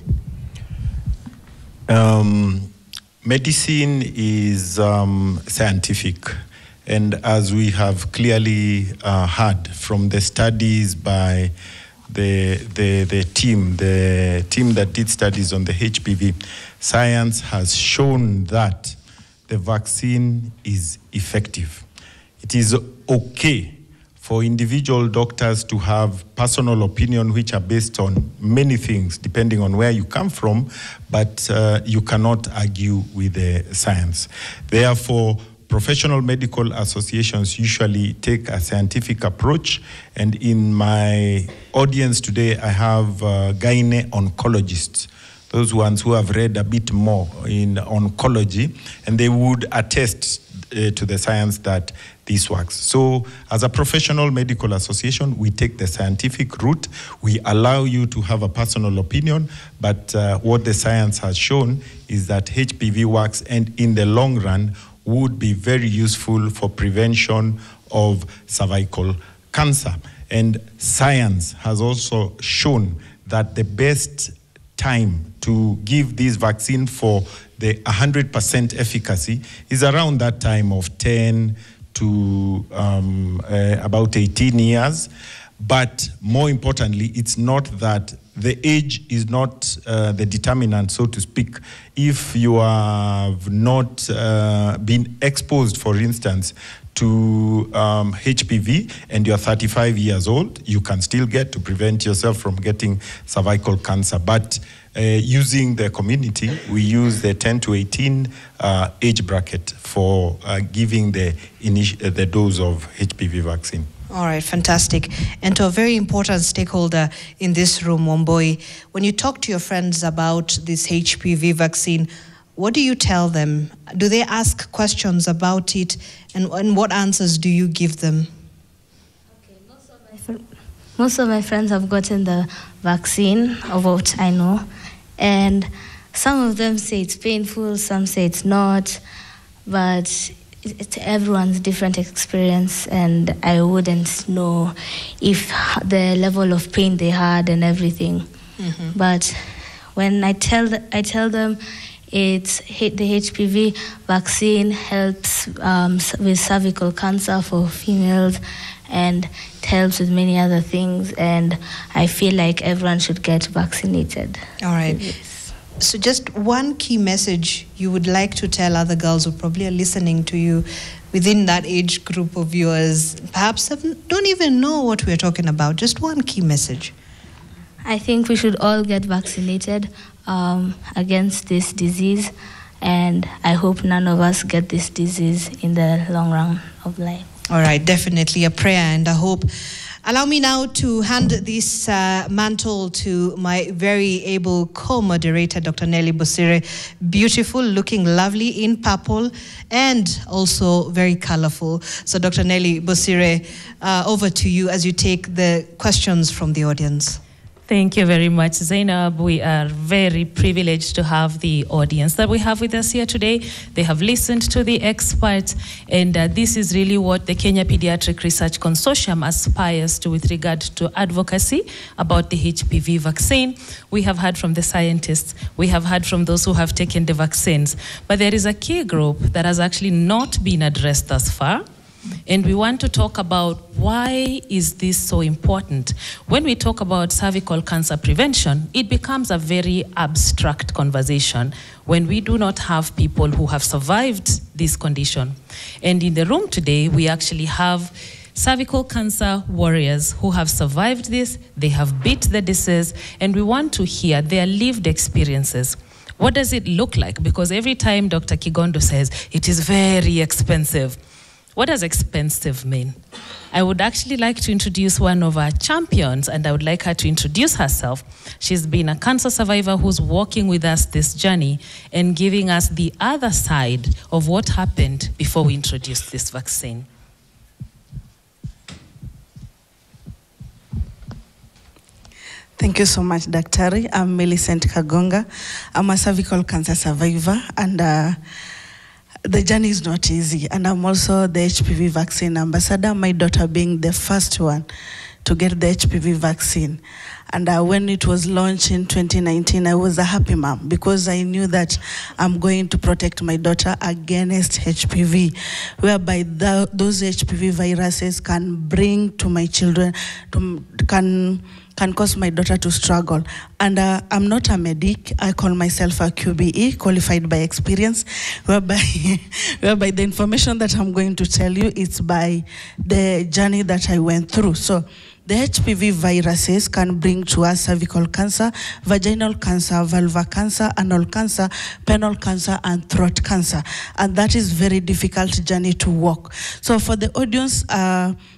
Speaker 7: Medicine is scientific. And as we have clearly heard from the studies by the team that did studies on the HPV, science has shown that the vaccine is effective. It is okay for individual doctors to have personal opinion which are based on many things depending on where you come from, but you cannot argue with the science. Therefore, professional medical associations usually take a scientific approach, and in my audience today I have gyne oncologists, those ones who have read a bit more in oncology, and they would attest to the science that this works. So as a professional medical association, we take the scientific route. We allow you to have a personal opinion, but what the science has shown is that HPV works, and in the long run would be very useful for prevention of cervical cancer. And science has also shown that the best time to give this vaccine for the 100% efficacy is around that time of 10 to about 18 years. But more importantly, it's not that the age is not the determinant, so to speak. If you have not been exposed, for instance, to HPV and you're 35 years old, you can still get to prevent yourself from getting cervical cancer. But using the community, we use the 10 to 18 age bracket for giving the dose of HPV vaccine.
Speaker 1: All right, fantastic. And to a very important stakeholder in this room, Wamboi, when you talk to your friends about this HPV vaccine, what do you tell them? Do they ask questions about it, and what answers do you give them?
Speaker 6: Most of my friends have gotten the vaccine, of what I know, and some of them say it's painful, some say it's not, but it's everyone's different experience, and I wouldn't know if the level of pain they had and everything. Mm-hmm. But when I tell them it's the HPV vaccine helps with cervical cancer for females, and it helps with many other things, and I feel like everyone should get vaccinated.
Speaker 1: All right. Yes. So just one key message you would like to tell other girls who probably are listening to you within that age group of yours, perhaps don't even know what we're talking about. Just one key message.
Speaker 6: I think we should all get vaccinated against this disease, and I hope none of us get this disease in the long run of life.
Speaker 1: All right, definitely a prayer and a hope. Allow me now to hand this mantle to my very able co-moderator, Dr. Nelly Bosire. Beautiful, looking lovely in purple, and also very colorful. So Dr. Nelly Bosire, over to you as you take the questions from the audience.
Speaker 22: Thank you very much, Zainab. We are very privileged to have the audience that we have with us here today. They have listened to the experts, and this is really what the Kenya Pediatric Research Consortium aspires to with regard to advocacy about the HPV vaccine. We have heard from the scientists, we have heard from those who have taken the vaccines, but there is a key group that has actually not been addressed thus far. And we want to talk about why is this so important. When we talk about cervical cancer prevention, it becomes a very abstract conversation when we do not have people who have survived this condition. And in the room today, we actually have cervical cancer warriors who have survived this, they have beat the disease, and we want to hear their lived experiences. What does it look like? Because every time Dr. Kigondo says, it is very expensive. What does expensive mean? I would actually like to introduce one of our champions, and I would like her to introduce herself. She's been a cancer survivor who's walking with us this journey and giving us the other side of what happened before we introduced this vaccine.
Speaker 23: Thank you so much, Daktari. I'm Millicent Kagonga. I'm a cervical cancer survivor, and the journey is not easy, and I'm also the HPV vaccine ambassador, my daughter being the first one to get the HPV vaccine. And when it was launched in 2019, I was a happy mom because I knew that I'm going to protect my daughter against HPV, whereby those HPV viruses can bring to my children, can cause my daughter to struggle. And I'm not a medic. I call myself a QBE, qualified by experience, whereby the information that I'm going to tell you is by the journey that I went through. So the HPV viruses can bring to us cervical cancer, vaginal cancer, vulvar cancer, anal cancer, penile cancer, and throat cancer. And that is very difficult journey to walk. So for the audience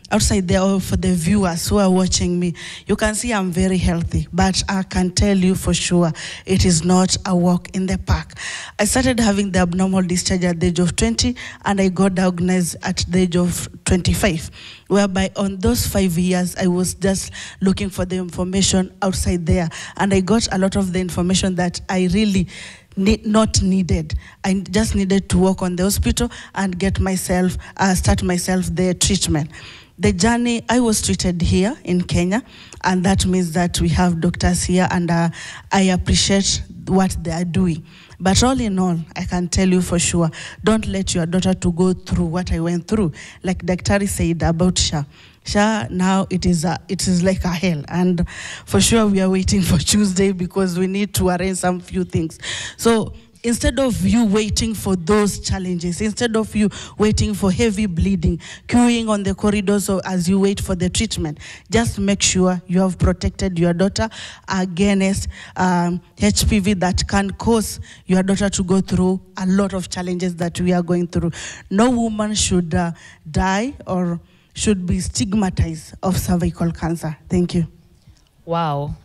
Speaker 23: outside there, or for the viewers who are watching me, you can see I'm very healthy, but I can tell you for sure it is not a walk in the park. I started having the abnormal discharge at the age of 20, and I got diagnosed at the age of 25, whereby on those 5 years, I was just looking for the information outside there, and I got a lot of the information that I really not needed. I just needed to walk on the hospital and get myself, start myself the treatment. The journey, I was treated here in Kenya, and that means that we have doctors here, and I appreciate what they are doing. But all in all, I can tell you for sure, don't let your daughter to go through what I went through. Like Daktari said about SHA. SHA now it is like a hell, and for sure we are waiting for Tuesday because we need to arrange some few things. So instead of you waiting for those challenges, instead of you waiting for heavy bleeding, queuing on the corridors or as you wait for the treatment, just make sure you have protected your daughter against HPV that can cause your daughter to go through a lot of challenges that we are going through. No woman should die or should be stigmatized of cervical cancer. Thank you.
Speaker 22: Wow.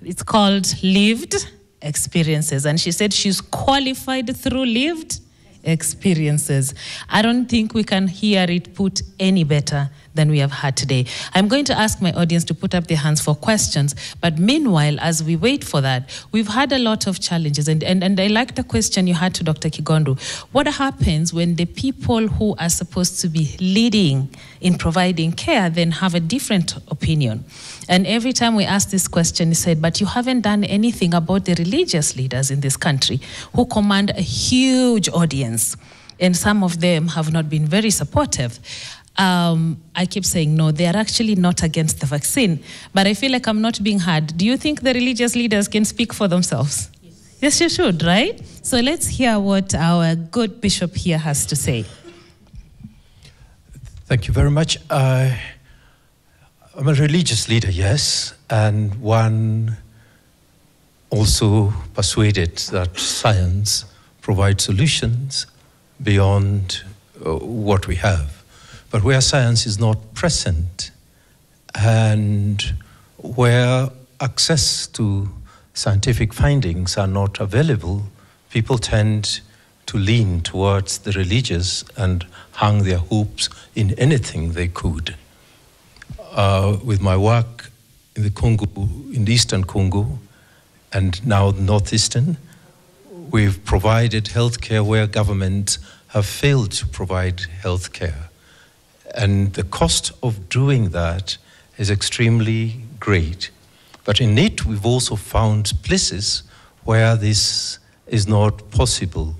Speaker 22: It's called lived experiences. And she said she's qualified through lived experiences. I don't think we can hear it put any better than we have had today. I'm going to ask my audience to put up their hands for questions, but meanwhile, as we wait for that, we've had a lot of challenges, and I like the question you had to Dr. Kigondu. What happens when the people who are supposed to be leading in providing care then have a different opinion? And every time we ask this question, he said, but you haven't done anything about the religious leaders in this country who command a huge audience, and some of them have not been very supportive. I keep saying no, they are actually not against the vaccine, but I feel like I'm not being heard. Do you think the religious leaders can speak for themselves? Yes, you should, right? So let's hear what our good bishop here has to say.
Speaker 2: Thank you very much. I'm a religious leader, yes, and one also persuaded that science provides solutions beyond what we have. But where science is not present and where access to scientific findings are not available, people tend to lean towards the religious and hang their hopes in anything they could. With my work in the Congo, in the Eastern Congo, and now Northeastern, we've provided healthcare where governments have failed to provide healthcare. And the cost of doing that is extremely great. But in it, we've also found places where this is not possible,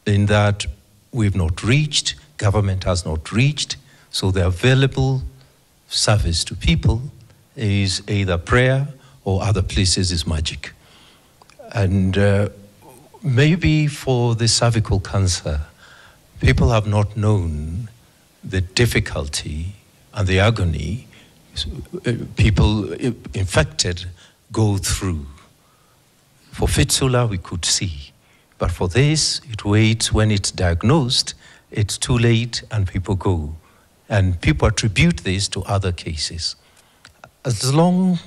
Speaker 2: in that we've not reached, government has not reached, so the available service to people is either prayer or other places is magic. And maybe for the cervical cancer, people have not known the difficulty and the agony people infected go through. For fistula, we could see. But for this, it waits when it's diagnosed, it's too late and people go. And people attribute this to other cases. As long,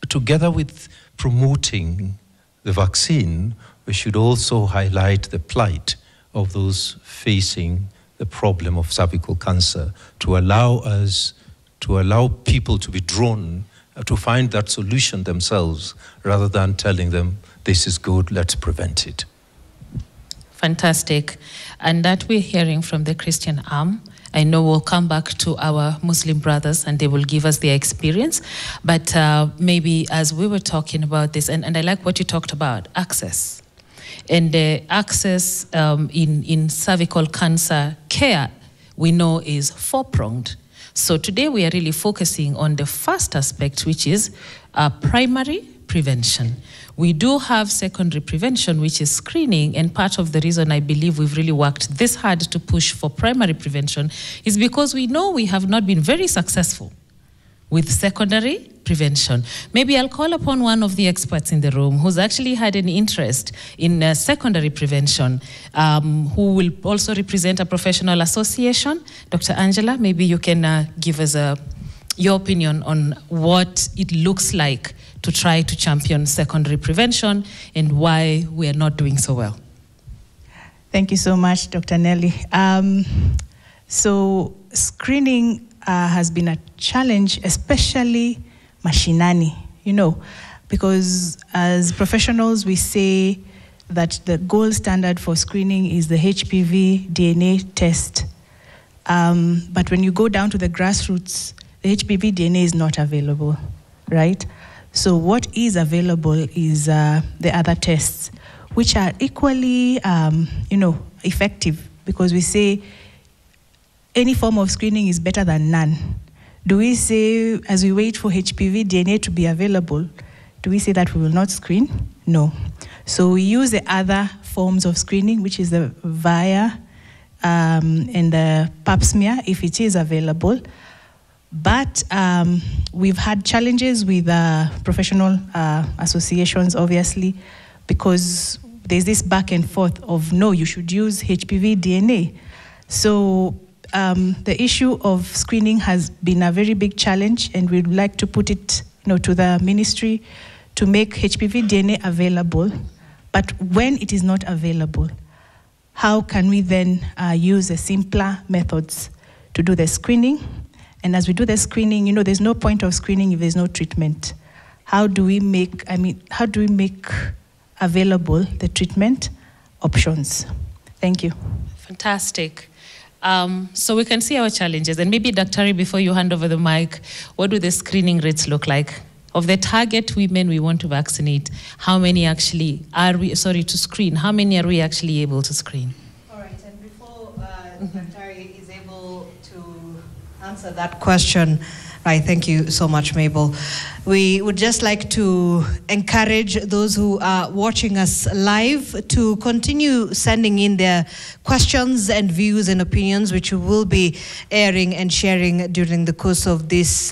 Speaker 2: together with promoting the vaccine, we should also highlight the plight of those facing the problem of cervical cancer, to allow people to be drawn to find that solution themselves, rather than telling them, this is good, let's prevent it.
Speaker 22: Fantastic. And that we're hearing from the Christian arm. I know we'll come back to our Muslim brothers and they will give us their experience. But maybe as we were talking about this, and I like what you talked about, access. And the access in cervical cancer care, we know, is four-pronged. So today we are really focusing on the first aspect, which is primary prevention. We do have secondary prevention, which is screening, and part of the reason I believe we've really worked this hard to push for primary prevention is because we know we have not been very successful with secondary prevention. Maybe I'll call upon one of the experts in the room who's actually had an interest in secondary prevention, who will also represent a professional association. Dr. Angela, maybe you can give us your opinion on what it looks like to try to champion secondary prevention and why we are not doing so well.
Speaker 3: Thank you so much, Dr. Nelly. So screening has been a challenge, especially mashinani, because as professionals, we say that the gold standard for screening is the HPV DNA test. But when you go down to the grassroots, the HPV DNA is not available, right? So what is available is the other tests, which are equally, effective, because we say any form of screening is better than none. Do we say, as we wait for HPV DNA to be available, do we say that we will not screen? No. So we use the other forms of screening, which is the VIA and the pap smear, if it is available. But we've had challenges with professional associations, obviously, because there's this back and forth of, no, you should use HPV DNA. So the issue of screening has been a very big challenge, and we'd like to put it to the ministry to make HPV DNA available, but when it is not available, how can we then use the simpler methods to do the screening? And as we do the screening, there's no point of screening if there's no treatment. How do we make available the treatment options? Thank you.
Speaker 22: Fantastic. So we can see our challenges. And maybe, Dr. before you hand over the mic, what do the screening rates look like? Of the target women we want to vaccinate, how many actually to screen, how many are we actually able to screen?
Speaker 1: All right, and before Dr. is able to answer that question, right, thank you so much, Mabel. We would just like to encourage those who are watching us live to continue sending in their questions and views and opinions, which we will be airing and sharing during the course of this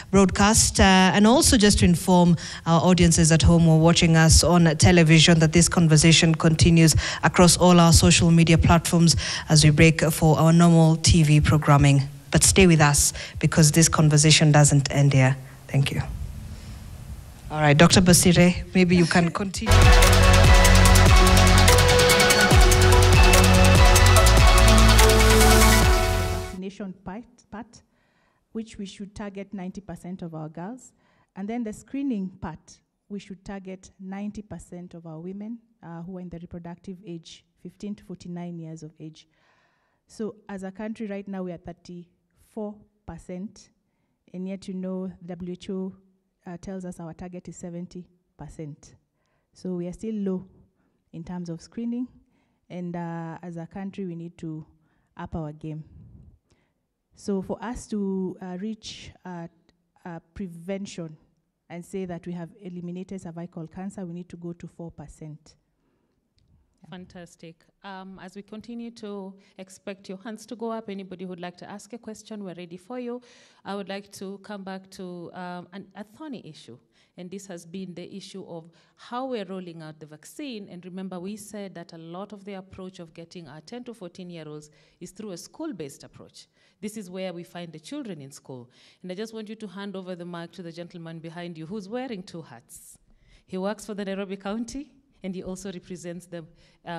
Speaker 1: broadcast. And also just to inform our audiences at home or watching us on television that this conversation continues across all our social media platforms as we break for our normal TV programming. But stay with us because this conversation doesn't end here. Thank you. All right, Dr. Basire, maybe you can continue.
Speaker 3: Vaccination part, which we should target 90% of our girls. And then the screening part, we should target 90% of our women who are in the reproductive age, 15 to 49 years of age. So as a country right now, we are 34%, and yet WHO tells us our target is 70%. So we are still low in terms of screening, and as a country, we need to up our game. So for us to reach prevention and say that we have eliminated cervical cancer, we need to go to 4%.
Speaker 22: Fantastic. As we continue to expect your hands to go up, anybody who would like to ask a question, we're ready for you. I would like to come back to a thorny issue, and this has been the issue of how we're rolling out the vaccine. And remember, we said that a lot of the approach of getting our 10 to 14-year-olds is through a school-based approach. This is where we find the children in school. And I just want you to hand over the mic to the gentleman behind you who's wearing two hats. He works for the Nairobi County, and he also represents the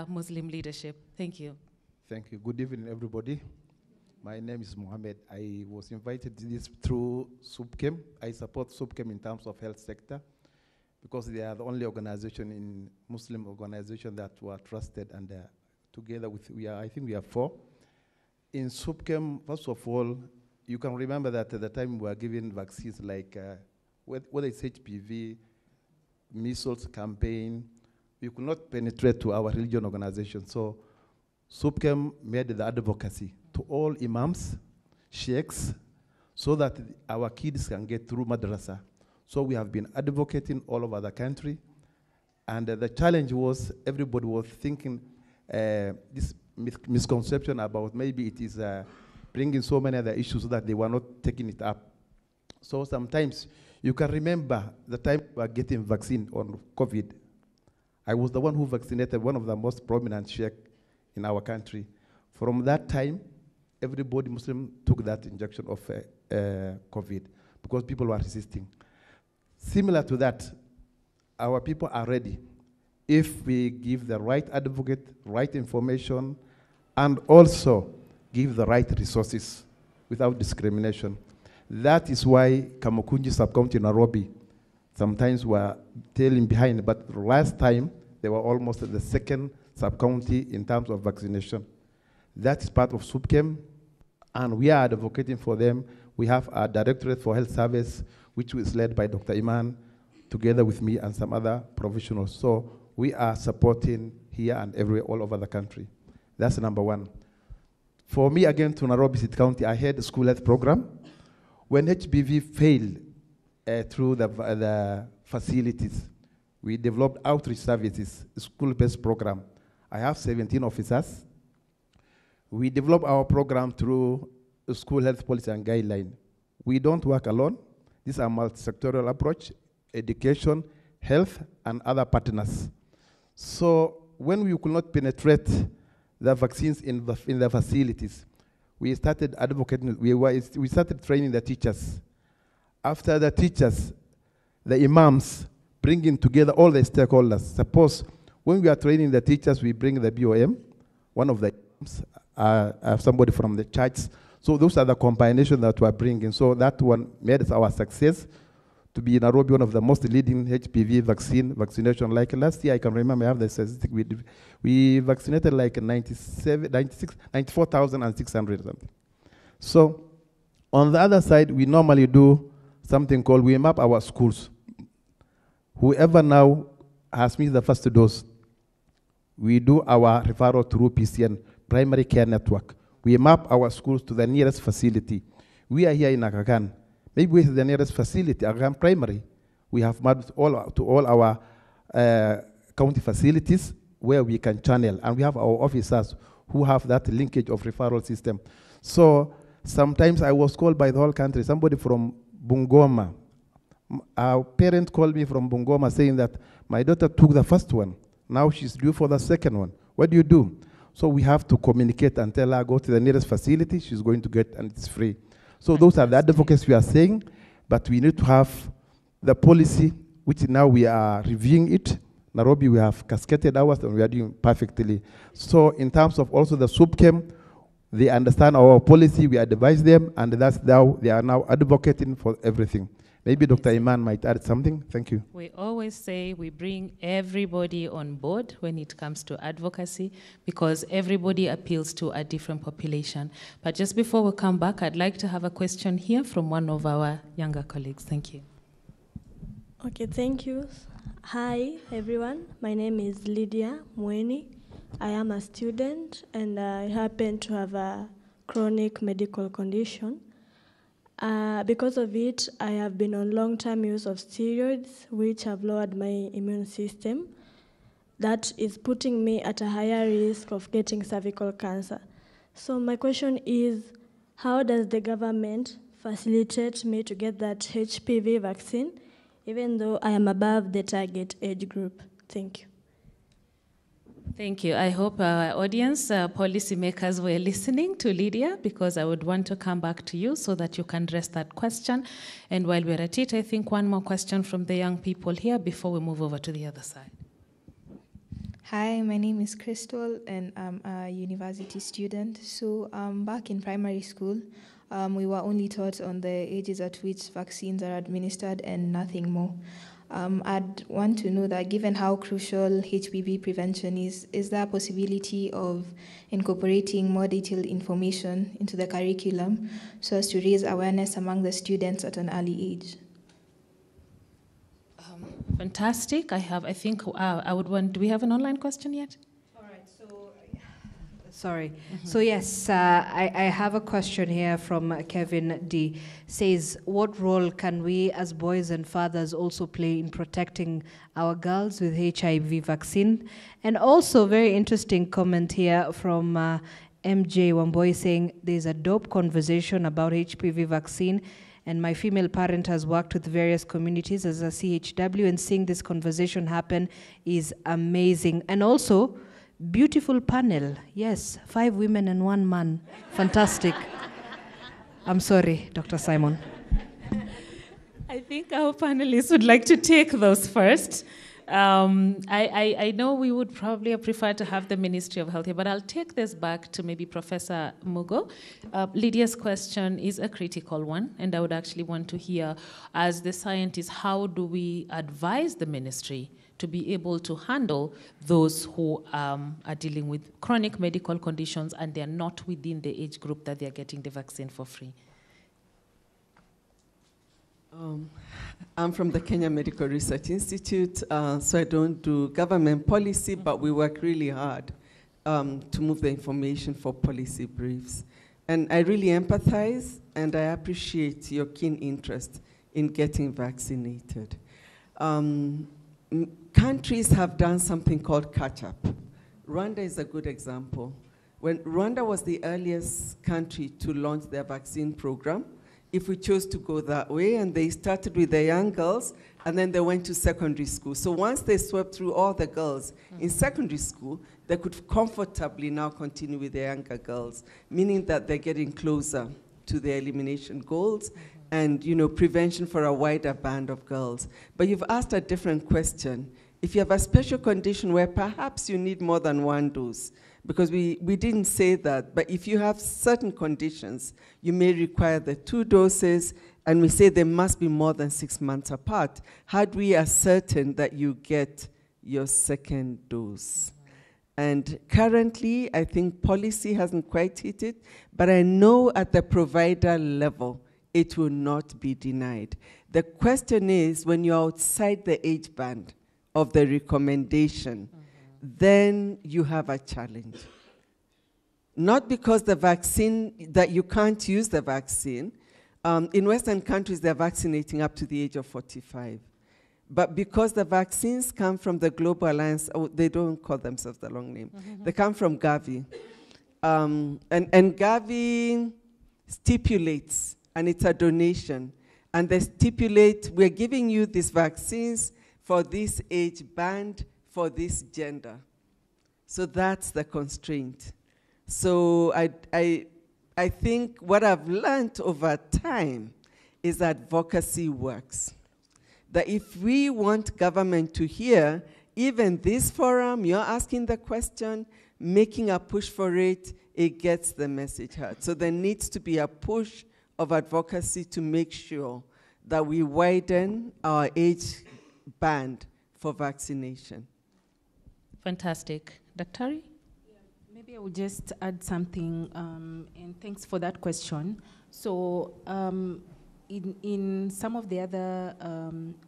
Speaker 22: Muslim leadership. Thank you.
Speaker 4: Thank you. Good evening, everybody. My name is Mohammed. I was invited to this through SUPKEM. I support SUPKEM in terms of health sector because they are the only organization in Muslim organization that were trusted, and together with, I think we are 4. In SUPKEM, first of all, you can remember that at the time we were giving vaccines like, whether it's HPV, measles campaign, you could not penetrate to our religion organization. So SUPKEM made the advocacy to all imams, sheikhs, so that our kids can get through madrasa. So we have been advocating all over the country. And the challenge was everybody was thinking this misconception about maybe it is bringing so many other issues that they were not taking it up. So sometimes you can remember the time we were getting vaccine on COVID. I was the one who vaccinated one of the most prominent sheikh in our country. From that time, everybody Muslim took that injection of COVID because people were resisting. Similar to that, our people are ready if we give the right advocate, right information, and also give the right resources without discrimination. That is why Kamukunji sub-county Nairobi sometimes were tailing behind, but last time they were almost the second sub-county in terms of vaccination. That is part of SUPKEM, and we are advocating for them. We have a Directorate for Health Service, which is led by Dr. Iman, together with me and some other professionals. So we are supporting here and all over the country. That's number one. For me, again, to Nairobi City County, I had a school health program. When HPV failed through the facilities, we developed outreach services, school-based program. I have 17 officers. We develop our program through a school health policy and guideline. We don't work alone. This is a multi-sectoral approach, education, health, and other partners. So when we could not penetrate the vaccines in the facilities, we started advocating, we started training the teachers. After the teachers, the imams bringing together all the stakeholders. Suppose when we are training the teachers, we bring the BOM, one of the somebody from the church. So those are the combinations that we are bringing. So that one made it our success to be in Nairobi, one of the most leading HPV vaccination. Like last year, I can remember, I have the statistic, we vaccinated like 94,600 something. So on the other side, we normally do something called, we map our schools. Whoever now has missed the first dose, we do our referral through PCN, Primary Care Network. We map our schools to the nearest facility. We are here in Aga Khan. Maybe with the nearest facility, Aga Khan Primary. We have mapped to all our county facilities where we can channel. And we have our officers who have that linkage of referral system. So sometimes I was called by the whole country, somebody from Bungoma. Our parent called me from Bungoma saying that my daughter took the first one. Now she's due for the second one. What do you do? So we have to communicate and tell her, go to the nearest facility, she's going to get, and it's free. So those are the advocates we are saying, but we need to have the policy, which now we are reviewing it. Nairobi, we have cascaded ours, and we are doing perfectly. So in terms of also the SUPCAM, they understand our policy, we advise them, and that's now, they are now advocating for everything. Maybe Dr. Iman might add something. Thank you.
Speaker 22: We always say we bring everybody on board when it comes to advocacy because everybody appeals to a different population. But just before we come back, I'd like to have a question here from one of our younger colleagues. Thank you.
Speaker 5: Okay, thank you. Hi, everyone. My name is Lydia Mweni. I am a student, and I happen to have a chronic medical condition. Because of it, I have been on long-term use of steroids, which have lowered my immune system. That is putting me at a higher risk of getting cervical cancer. So my question is, how does the government facilitate me to get that HPV vaccine, even though I am above the target age group? Thank you.
Speaker 22: Thank you. I hope our audience, policymakers were listening to Lydia, because I would want to come back to you so that you can address that question. And while we're at it, I think one more question from the young people here before we move over to the other side.
Speaker 8: Hi, my name is Crystal, and I'm a university student. So back in primary school, we were only taught on the ages at which vaccines are administered and nothing more. I'd want to know that given how crucial HPV prevention is there a possibility of incorporating more detailed information into the curriculum so as to raise awareness among the students at an early age?
Speaker 22: Fantastic. I think I would want, do we have an online question yet?
Speaker 9: Sorry. So yes, I have a question here from Kevin D. Says, what role can we as boys and fathers also play in protecting our girls with HIV vaccine? And also very interesting comment here from MJ Wamboy saying, there's a dope conversation about HPV vaccine, and my female parent has worked with various communities as a CHW, and seeing this conversation happen is amazing. And also, beautiful panel. Yes, 5 women and 1 man. Fantastic. I'm sorry, Dr. Simon.
Speaker 22: I think our panelists would like to take those first. I know we would probably prefer to have the Ministry of Health here, but I'll take this back to maybe Professor Mugo. Lydia's question is a critical one, and I would actually want to hear, as the scientists, how do we advise the ministry to be able to handle those who are dealing with chronic medical conditions and they're not within the age group that they're getting the vaccine for free?
Speaker 24: I'm from the Kenya Medical Research Institute, so I don't do government policy, but we work really hard to move the information for policy briefs. And I really empathize, and I appreciate your keen interest in getting vaccinated. Countries have done something called catch-up. Rwanda is a good example. When Rwanda was the earliest country to launch their vaccine program, if we chose to go that way, and they started with the young girls, and then they went to secondary school. So once they swept through all the girls in secondary school, they could comfortably now continue with the younger girls, meaning that they're getting closer to their elimination goals and prevention for a wider band of girls. But you've asked a different question. If you have a special condition where perhaps you need more than one dose, because we didn't say that, but if you have certain conditions, you may require the 2 doses, and we say they must be more than 6 months apart. How do we ascertain that you get your second dose? And currently, I think policy hasn't quite hit it, but I know at the provider level, it will not be denied. The question is, when you're outside the age band of the recommendation, then you have a challenge. Not because the vaccine, that you can't use the vaccine. In Western countries, they're vaccinating up to the age of 45. But because the vaccines come from the Global Alliance, they don't call themselves the long name. They come from Gavi. And Gavi stipulates, and it's a donation, and they stipulate, we're giving you these vaccines for this age band, for this gender. So that's the constraint. So I think what I've learned over time is that advocacy works. That if we want government to hear, even this forum, you're asking the question, making a push for it, it gets the message heard. So there needs to be a push of advocacy to make sure that we widen our age band for vaccination.
Speaker 22: Fantastic. Daktari?
Speaker 10: Maybe I will just add something, and thanks for that question. So in some of the other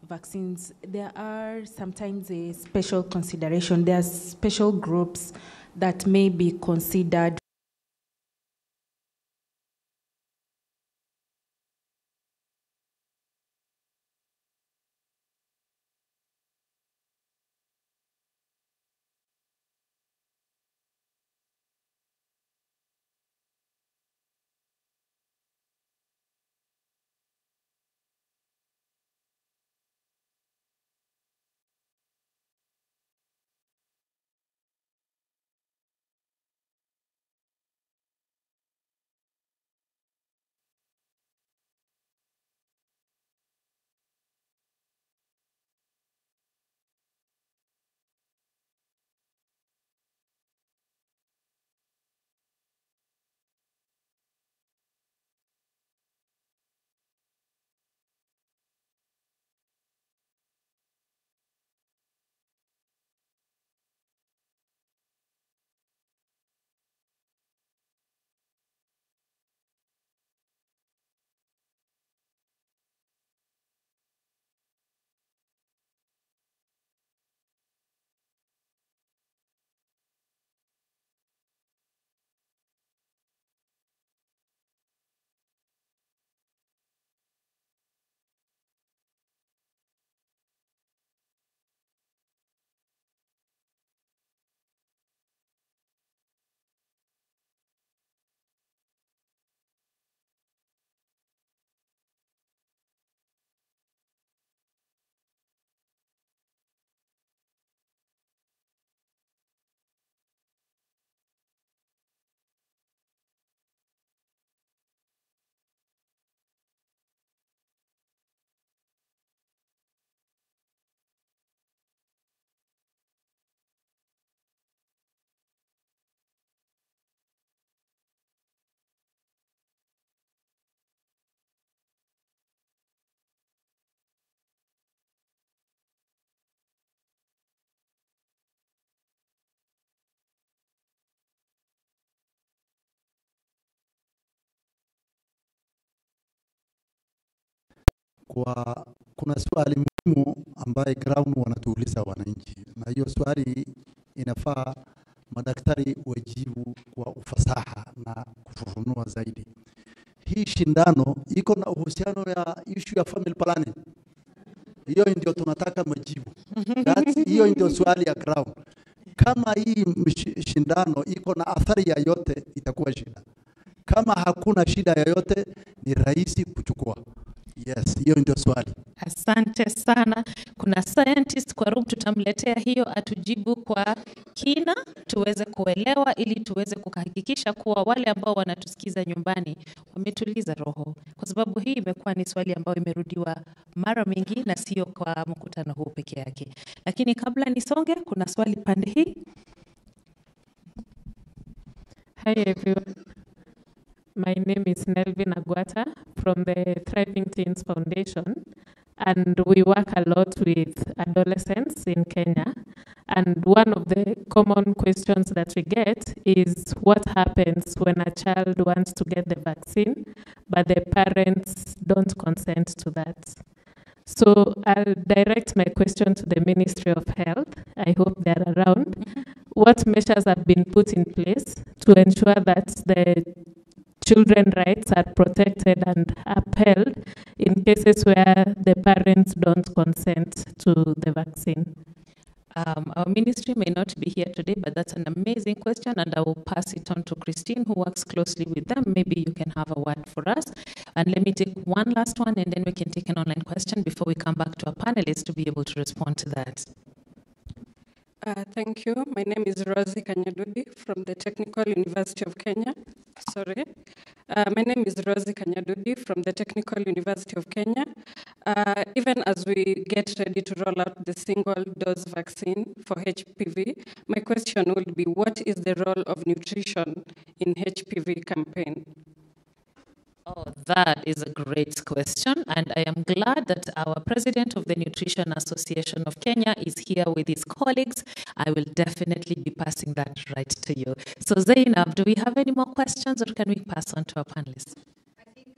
Speaker 10: vaccines, there are sometimes a special consideration. There are special groups that may be considered
Speaker 12: kuna swali muhimu ambaye ground wanatuuliza wananchi, na hiyo swali inafaa madaktari wajibu kwa ufasaha na kufafanua zaidi. Hii shindano iko na uhusiano ya issue ya family planning. Hiyo ndio tunataka majibu. Hiyo ndio swali ya ground. Kama hii shindano iko na athari yoyote itakuwa shida. Kama hakuna shida yoyote ni rahisi kuchukua. Yes, hiyo ndio swali.
Speaker 13: Asante sana. Kuna scientist kwa room, tutamletea hiyo atujibu kwa kina tuweze kuelewa, ili tuweze kuhakikisha kuwa wale ambao wanatusikiza nyumbani wametuliza roho, kwa sababu hii imekuwa ni swali ambayo imerudiwa mara mingi na sio kwa mkutano huu peke yake. Lakini kabla nisonge, kuna swali pande hii.
Speaker 15: Hi everyone. My name is Nelvin Agwata from the Thriving Teens Foundation, and we work a lot with adolescents in Kenya. And one of the common questions that we get is what happens when a child wants to get the vaccine, but the parents don't consent to that. So I'll direct my question to the Ministry of Health. I hope they're around. What measures have been put in place to ensure that the children's rights are protected and upheld in cases where the parents don't consent to the vaccine?
Speaker 13: Our ministry may not be here today, but that's an amazing question, and I will pass it on to Christine, who works closely with them. Maybe you can have a word for us. And let me take one last one, and then we can take an online question before we come back to our panelists to be able to respond to that.
Speaker 16: Thank you. My name is Rosie Kanyadudi from the Technical University of Kenya. Sorry. My name is Rosie Kanyadudi from the Technical University of Kenya. Even as we get ready to roll out the single-dose vaccine for HPV, my question would be, what is the role of nutrition in HPV campaign?
Speaker 13: Oh, that is a great question, and I am glad that our president of the Nutrition Association of Kenya is here with his colleagues. I will definitely be passing that right to you. So Zainab, do we have any more questions, or can we pass on to our panelists?
Speaker 9: I think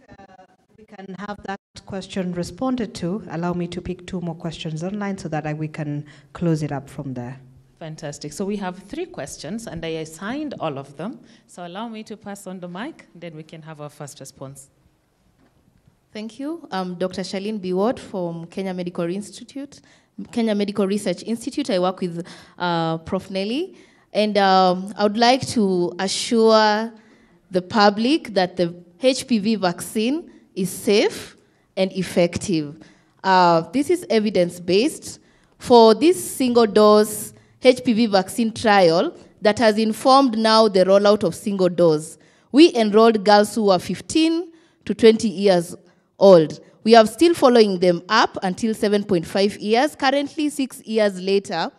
Speaker 9: we can have that question responded to. Allow me to pick 2 more questions online so that we can close it up from there.
Speaker 13: Fantastic. So we have 3 questions, and I assigned all of them. So allow me to pass on the mic, then we can have our first response.
Speaker 18: Thank you. I'm Dr. Charlene Biwott from Kenya Medical Research Institute. I work with Prof. Nelly. And I would like to assure the public that the HPV vaccine is safe and effective. This is evidence-based. For this single-dose HPV vaccine trial that has informed now the rollout of single dose, we enrolled girls who are 15 to 20 years old. We are still following them up until 7.5 years. Currently, 6 years later,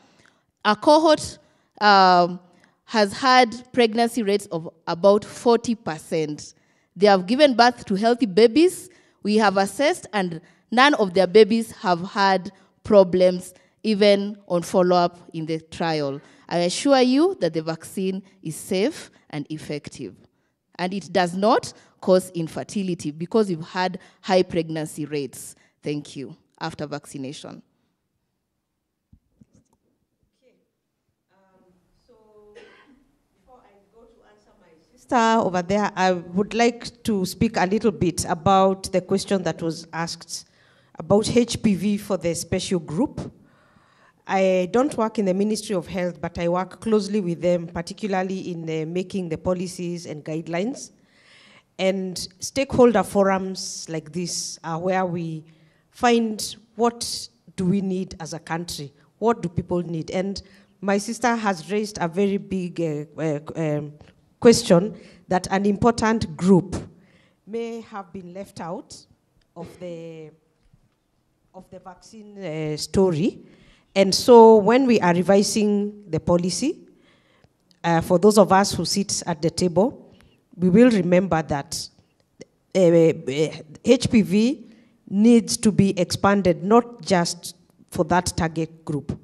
Speaker 18: our cohort has had pregnancy rates of about 40%. They have given birth to healthy babies. We have assessed, and none of their babies have had problems even on follow-up in the trial. I assure you that the vaccine is safe and effective. And it does not cause infertility because we've had high pregnancy rates. Thank you. After vaccination.
Speaker 9: Sister over there, I would like to speak a little bit about the question that was asked about HPV for the special group. I don't work in the Ministry of Health, but I work closely with them, particularly in making the policies and guidelines. And stakeholder forums like this are where we find what do we need as a country, what do people need. And my sister has raised a very big question that an important group may have been left out of the vaccine story. And so when we are revising the policy, for those of us who sit at the table, we will remember that HPV needs to be expanded not just for that target group,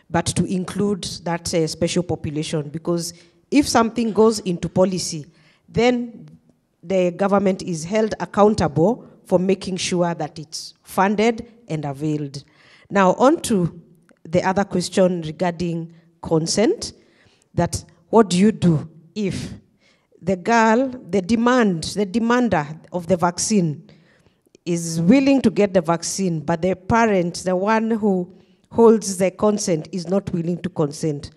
Speaker 9: but to include that special population. Because if something goes into policy, then the government is held accountable for making sure that it's funded and availed. Now, on to the other question regarding consent, that what do you do if the girl, the demander of the vaccine is willing to get the vaccine, but the parent, the one who holds the consent, is not willing to consent?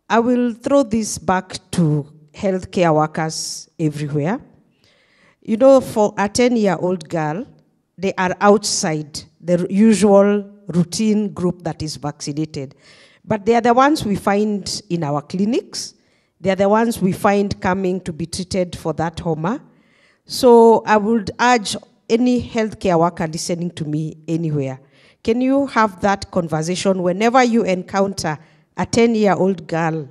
Speaker 9: I will throw this back to healthcare workers everywhere. You know, for a 10-year-old girl,
Speaker 17: they are outside the usual routine group that is vaccinated. But they are the ones we find in our clinics. They are the ones we find coming to be treated for that homa. So I would urge any healthcare worker listening to me anywhere, can you have that conversation whenever you encounter a 10-year-old girl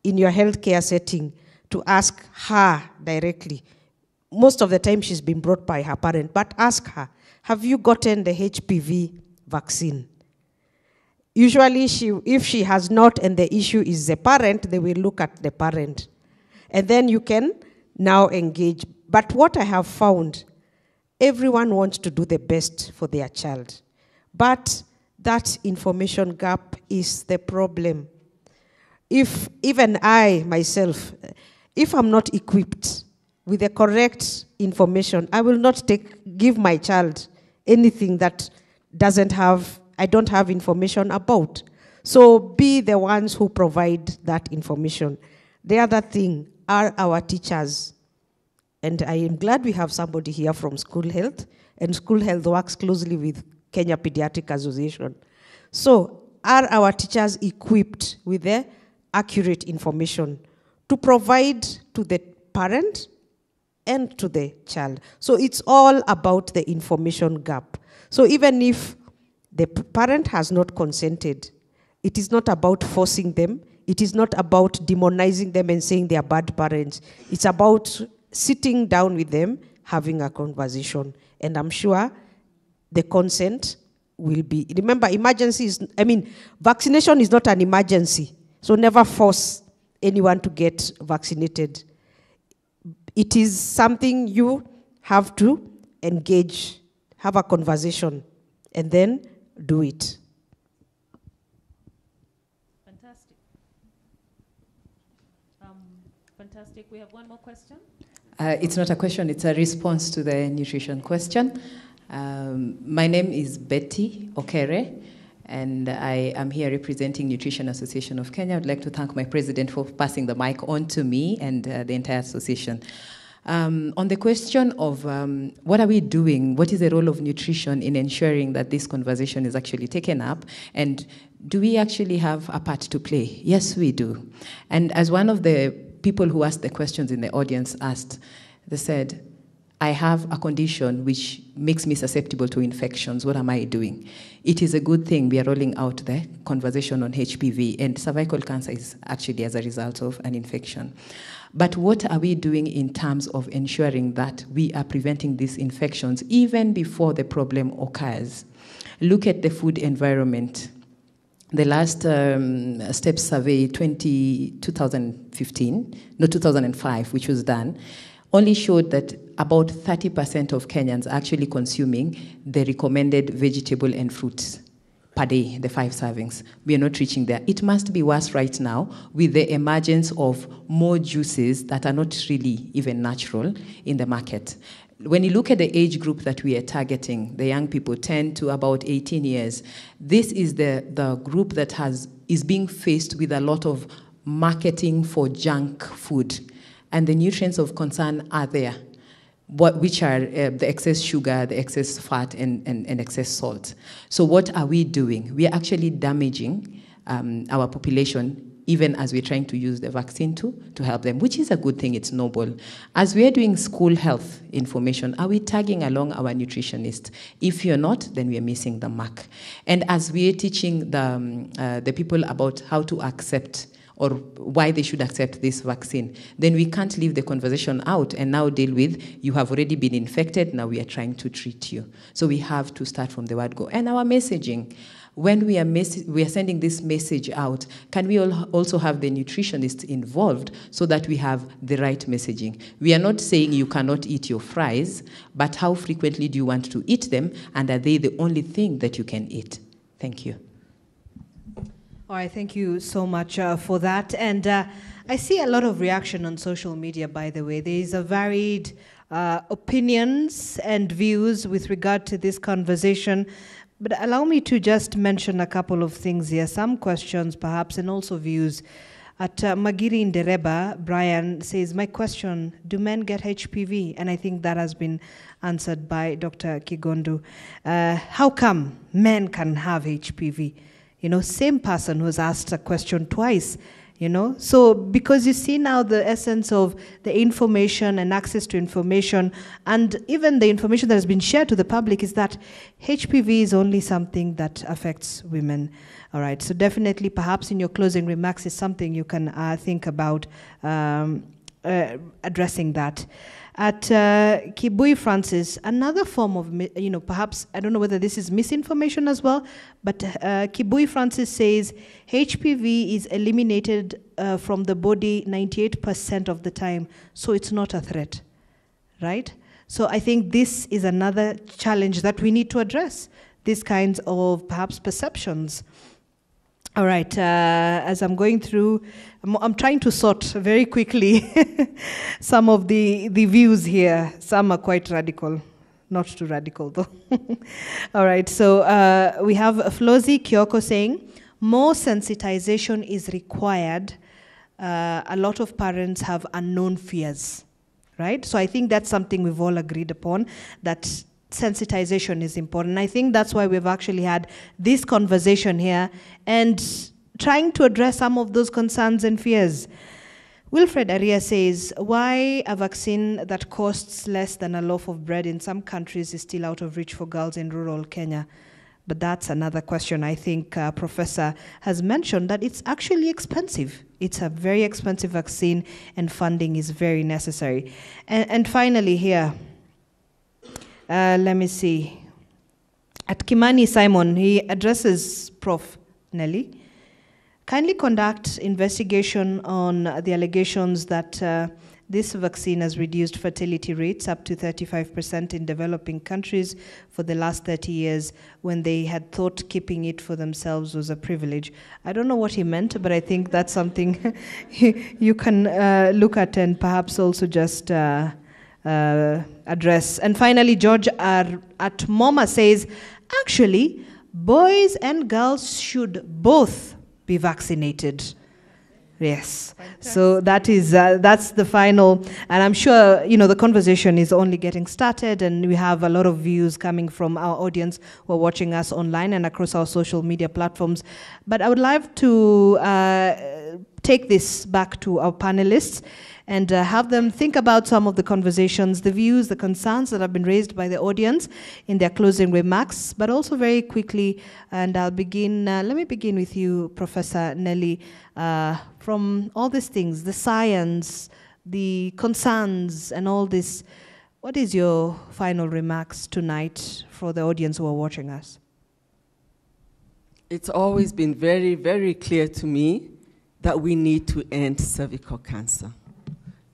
Speaker 17: in your healthcare setting, to ask her directly. Most of the time she's been brought by her parent, but ask her, have you gotten the HPV vaccine? Usually, if she has not and the issue is the parent, they will look at the parent. And then you can now engage. But what I have found, everyone wants to do the best for their child. But that information gap is the problem. If even I, myself, if I'm not equipped with the correct information, I will not give my child anything that I don't have information about. So be the ones who provide that information. The other thing are our teachers. And I am glad we have somebody here from School Health, and School Health works closely with Kenya Pediatric Association. So are our teachers equipped with the accurate information to provide to the parent and to the child? So it's all about the information gap. So even if the parent has not consented, it is not about forcing them. It is not about demonizing them and saying they are bad parents. It's about sitting down with them, having a conversation. And I'm sure the consent will be, remember, vaccination is not an emergency. So never force anyone to get vaccinated. It is something you have to engage, have a conversation, and then do it.
Speaker 22: Fantastic. Fantastic. We have one more question.
Speaker 19: It's not a question, it's a response to the nutrition question. My name is Betty Okere, and I am here representing Nutrition Association of Kenya. I'd like to thank my president for passing the mic on to me and the entire association. On the question of what are we doing, what is the role of nutrition in ensuring that this conversation is actually taken up, and do we actually have a part to play? Yes, we do. And as one of the people who asked the questions in the audience asked, they said, I have a condition which makes me susceptible to infections. What am I doing? It is a good thing we are rolling out the conversation on HPV, and cervical cancer is actually as a result of an infection. But what are we doing in terms of ensuring that we are preventing these infections even before the problem occurs? Look at the food environment. The last STEP survey, 2005, which was done, only showed that about 30% of Kenyans are actually consuming the recommended vegetable and fruits per day, the 5 servings. We are not reaching there. It must be worse right now with the emergence of more juices that are not really even natural in the market. When you look at the age group that we are targeting, the young people 10 to about 18 years, this is the group that is being faced with a lot of marketing for junk food. And the nutrients of concern are there, which are the excess sugar, the excess fat, and excess salt. So what are we doing? We are actually damaging our population, even as we're trying to use the vaccine to help them, which is a good thing, it's noble. As we're doing school health information, are we tagging along our nutritionists? If you're not, then we are missing the mark. And as we're teaching the people about how to accept or why they should accept this vaccine, then we can't leave the conversation out and now deal with, you have already been infected, now we are trying to treat you. So we have to start from the word go. And our messaging, when we are sending this message out, can we also have the nutritionists involved so that we have the right messaging? We are not saying you cannot eat your fries, but how frequently do you want to eat them, and are they the only thing that you can eat? Thank you.
Speaker 9: All right, thank you so much for that. And I see a lot of reaction on social media, by the way. There is a varied opinions and views with regard to this conversation. But allow me to just mention a couple of things here, some questions perhaps, and also views.
Speaker 1: At Magiri in Dereba, Brian says, my question, do men get HPV? And I think that has been answered by Dr. Kigondu. How come men can have HPV? You know, same person who's asked a question twice, you know. So because you see now the essence of the information and access to information, and even the information that has been shared to the public is that HPV is only something that affects women. All right, so definitely perhaps in your closing remarks is something you can think about addressing that. At Kibui Francis, another form of, you know, perhaps, I don't know whether this is misinformation as well, but Kibui Francis says HPV is eliminated from the body 98% of the time, so it's not a threat, right? So I think this is another challenge that we need to address, these kinds of perhaps perceptions. All right, as I'm going through, I'm trying to sort very quickly some of the views here. Some are quite radical, not too radical though. All right, so we have Flozi Kyoko saying, more sensitization is required. A lot of parents have unknown fears, right? So I think that's something we've all agreed upon, that sensitization is important. I think that's why we've actually had this conversation here and trying to address some of those concerns and fears. Wilfred Aria says, why a vaccine that costs less than a loaf of bread in some countries is still out of reach for girls in rural Kenya? But that's another question. I think Professor has mentioned that it's actually expensive. It's a very expensive vaccine and funding is very necessary. And finally here, let me see. At Kimani Simon, he addresses Prof. Nelly. Kindly conduct investigation on the allegations that this vaccine has reduced fertility rates up to 35% in developing countries for the last 30 years when they had thought keeping it for themselves was a privilege. I don't know what he meant, but I think that's something you can look at and perhaps also just address. And finally, George at MoMA says, actually, boys and girls should both be vaccinated. Yes. Fantastic. So that is that's the final, and I'm sure you know the conversation is only getting started, and we have a lot of views coming from our audience who are watching us online and across our social media platforms. But I would like to take this back to our panelists and have them think about some of the conversations, the views, the concerns that have been raised by the audience in their closing remarks, but also very quickly, and I'll begin, let me begin with you, Professor Nelly, from all these things, the science, the concerns, and all this, what is your final remarks tonight for the audience who are watching us?
Speaker 24: It's always been very, very clear to me that we need to end cervical cancer.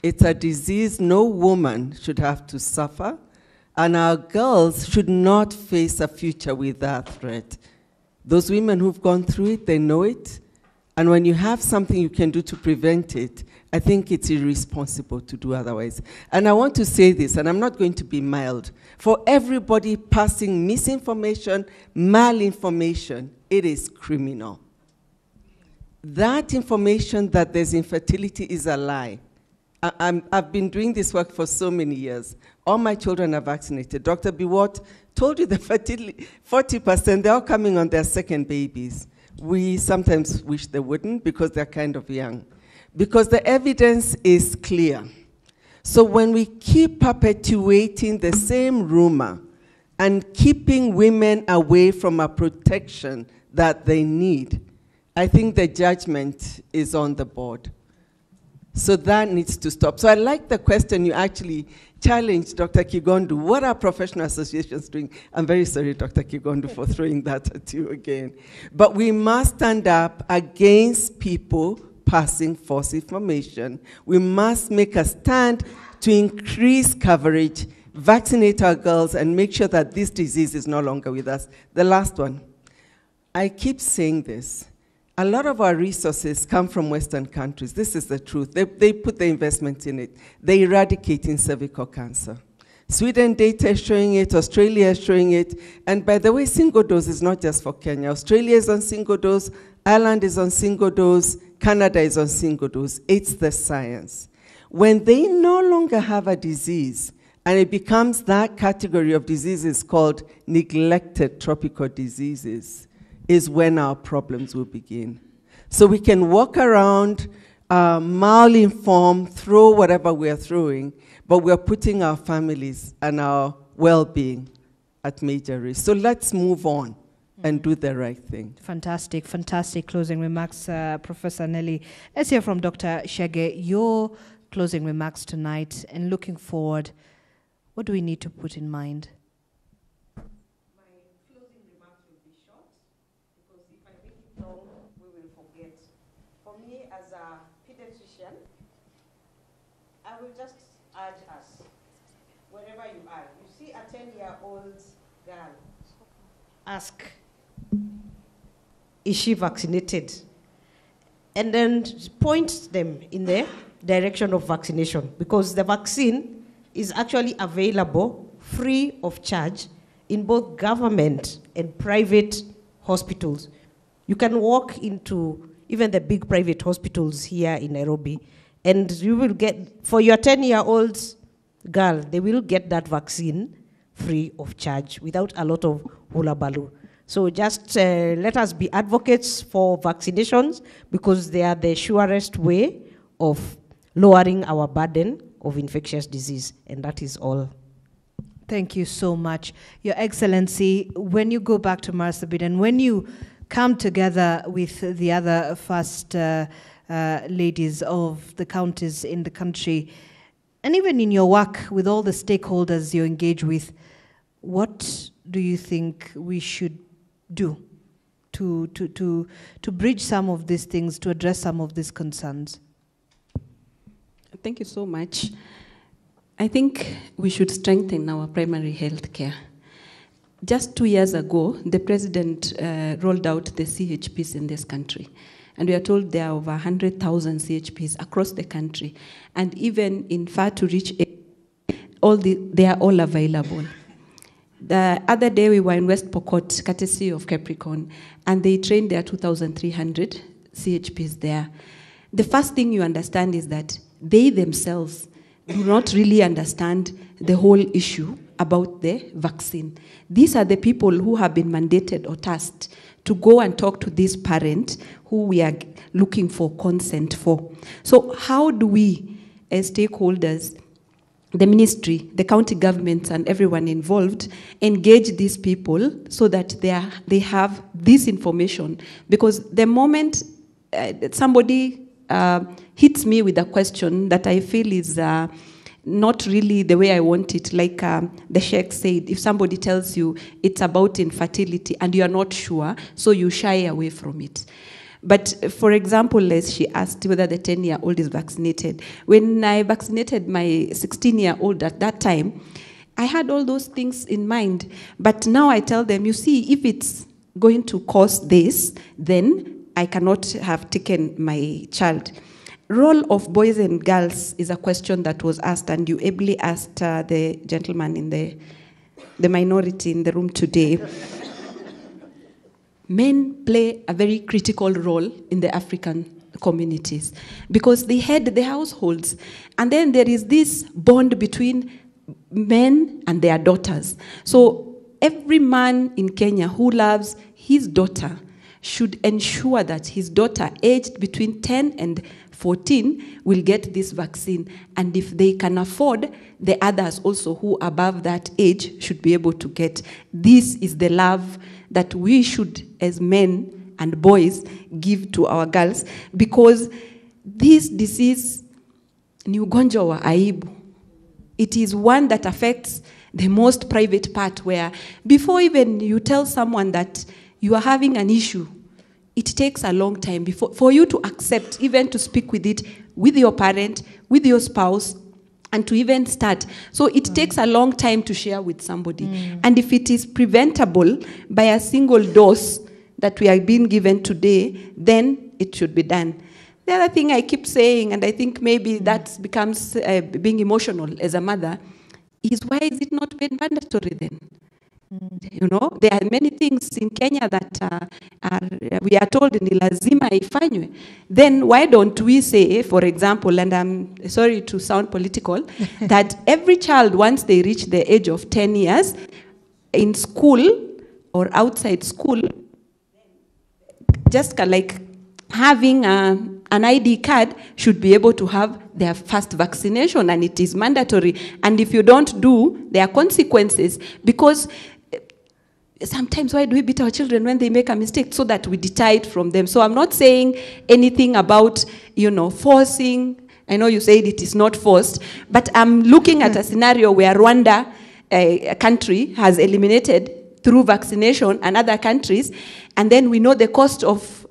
Speaker 24: It's a disease no woman should have to suffer, and our girls should not face a future with that threat. Those women who've gone through it, they know it, and when you have something you can do to prevent it, I think it's irresponsible to do otherwise. And I want to say this, and I'm not going to be mild. For everybody passing misinformation, malinformation, it is criminal. That information that there's infertility is a lie. I've been doing this work for so many years. All my children are vaccinated. Dr. Biwott told you the fertility, 40%, they're all coming on their second babies. We sometimes wish they wouldn't because they're kind of young. Because the evidence is clear. So when we keep perpetuating the same rumor and keeping women away from a protection that they need, I think the judgment is on the board. So that needs to stop. So I like the question you actually challenged Dr. Kigondu. What are professional associations doing? I'm very sorry, Dr. Kigondu, for throwing that at you again. But we must stand up against people passing false information. We must make a stand to increase coverage, vaccinate our girls, and make sure that this disease is no longer with us. The last one. I keep saying this. A lot of our resources come from Western countries. This is the truth. They put the investment in it. They're eradicating cervical cancer. Sweden data is showing it. Australia is showing it. And by the way, single dose is not just for Kenya. Australia is on single dose. Ireland is on single dose, Canada is on single dose. It's the science. When they no longer have a disease, and it becomes that category of diseases called neglected tropical diseases, is when our problems will begin. So we can walk around mal-informed, throw whatever we're throwing, but we're putting our families and our well-being at major risk. So let's move on and do the right thing.
Speaker 9: Fantastic, fantastic closing remarks, Professor Nelly. Let's hear from Dr. Shege, your closing remarks tonight, and looking forward, what do we need to put in mind?
Speaker 17: My closing remarks will be short, because if I make it long, we will forget. For me, as a pediatrician, I will just urge us, wherever you are, you see a 10-year-old girl, ask, is she vaccinated? And then point them in the direction of vaccination, because the vaccine is actually available free of charge in both government and private hospitals. You can walk into even the big private hospitals here in Nairobi, and you will get, for your 10-year-old girl, they will get that vaccine free of charge without a lot of hullabaloo. So just let us be advocates for vaccinations, because they are the surest way of lowering our burden of infectious disease, and that is all.
Speaker 9: Thank you so much. Your Excellency, when you go back to Marsabit and when you come together with the other first ladies of the counties in the country, and even in your work with all the stakeholders you engage with, what do you think we should do to bridge some of these things, to address some of these concerns?
Speaker 11: Thank you so much. I think we should strengthen our primary health care. Just 2 years ago, the president rolled out the CHPs in this country. And we are told there are over 100,000 CHPs across the country. And even in far-to-reach areas, they are all available. The other day, we were in West Pokot, courtesy of Capricorn, and they trained their 2,300 CHPs there. The first thing you understand is that they themselves do not really understand the whole issue about the vaccine. These are the people who have been mandated or tasked to go and talk to this parent who we are looking for consent for. So how do we, as stakeholders, the ministry, the county governments, and everyone involved, engage these people so that they have this information? Because the moment somebody hits me with a question that I feel is not really the way I want it, like the Sheikh said, if somebody tells you it's about infertility and you are not sure, so you shy away from it. But for example, as she asked whether the 10-year-old is vaccinated, when I vaccinated my 16-year-old at that time, I had all those things in mind. But now I tell them, you see, if it's going to cause this, then I cannot have taken my child. Role of boys and girls is a question that was asked, and you ably asked the gentleman in the minority in the room today. Men play a very critical role in the African communities because they head the households. And then there is this bond between men and their daughters. So every man in Kenya who loves his daughter should ensure that his daughter, aged between 10 and 14, will get this vaccine. And if they can afford, the others also who above that age should be able to get. This is the love that we should, as men and boys, give to our girls, because this disease ni ugonjwa wa aibu. It is one that affects the most private part, where before even you tell someone that you are having an issue, it takes a long time for you to accept, even to speak with it, with your parent, with your spouse, and to even start. So it takes a long time to share with somebody. And if it is preventable by a single dose that we are being given today, then it should be done. The other thing I keep saying, and I think maybe that becomes being emotional as a mother, is why is it not made mandatory then? You know, there are many things in Kenya that we are told ni lazima ifanywe. Then why don't we say, for example, and I'm sorry to sound political, that every child, once they reach the age of 10 years, in school or outside school, just like having an ID card, should be able to have their first vaccination, and it is mandatory. And if you don't do, there are consequences, because sometimes why do we beat our children when they make a mistake? So that we deter it from them. So I'm not saying anything about, you know, forcing. I know you said it is not forced, but I'm looking at a scenario where Rwanda, a country, has eliminated through vaccination, and other countries, and then we know the cost of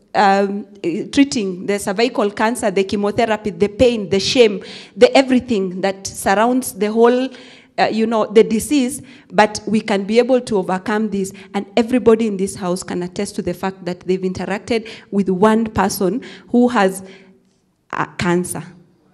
Speaker 11: treating the cervical cancer, the chemotherapy, the pain, the shame, the everything that surrounds the whole, you know, the disease. But we can be able to overcome this, and everybody in this house can attest to the fact that they've interacted with one person who has cancer,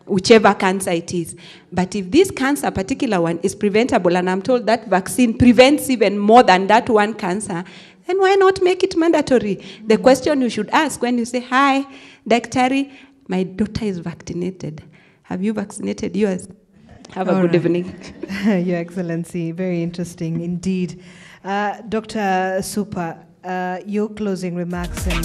Speaker 11: whichever cancer it is. But if this cancer, particular one, is preventable, and I'm told that vaccine prevents even more than that one cancer, then why not make it mandatory? The question you should ask when you say, hi, Daktari, my daughter is vaccinated. Have you vaccinated yours? Have a good evening.
Speaker 9: Your Excellency, very interesting indeed. Dr. Supa, your closing remarks. And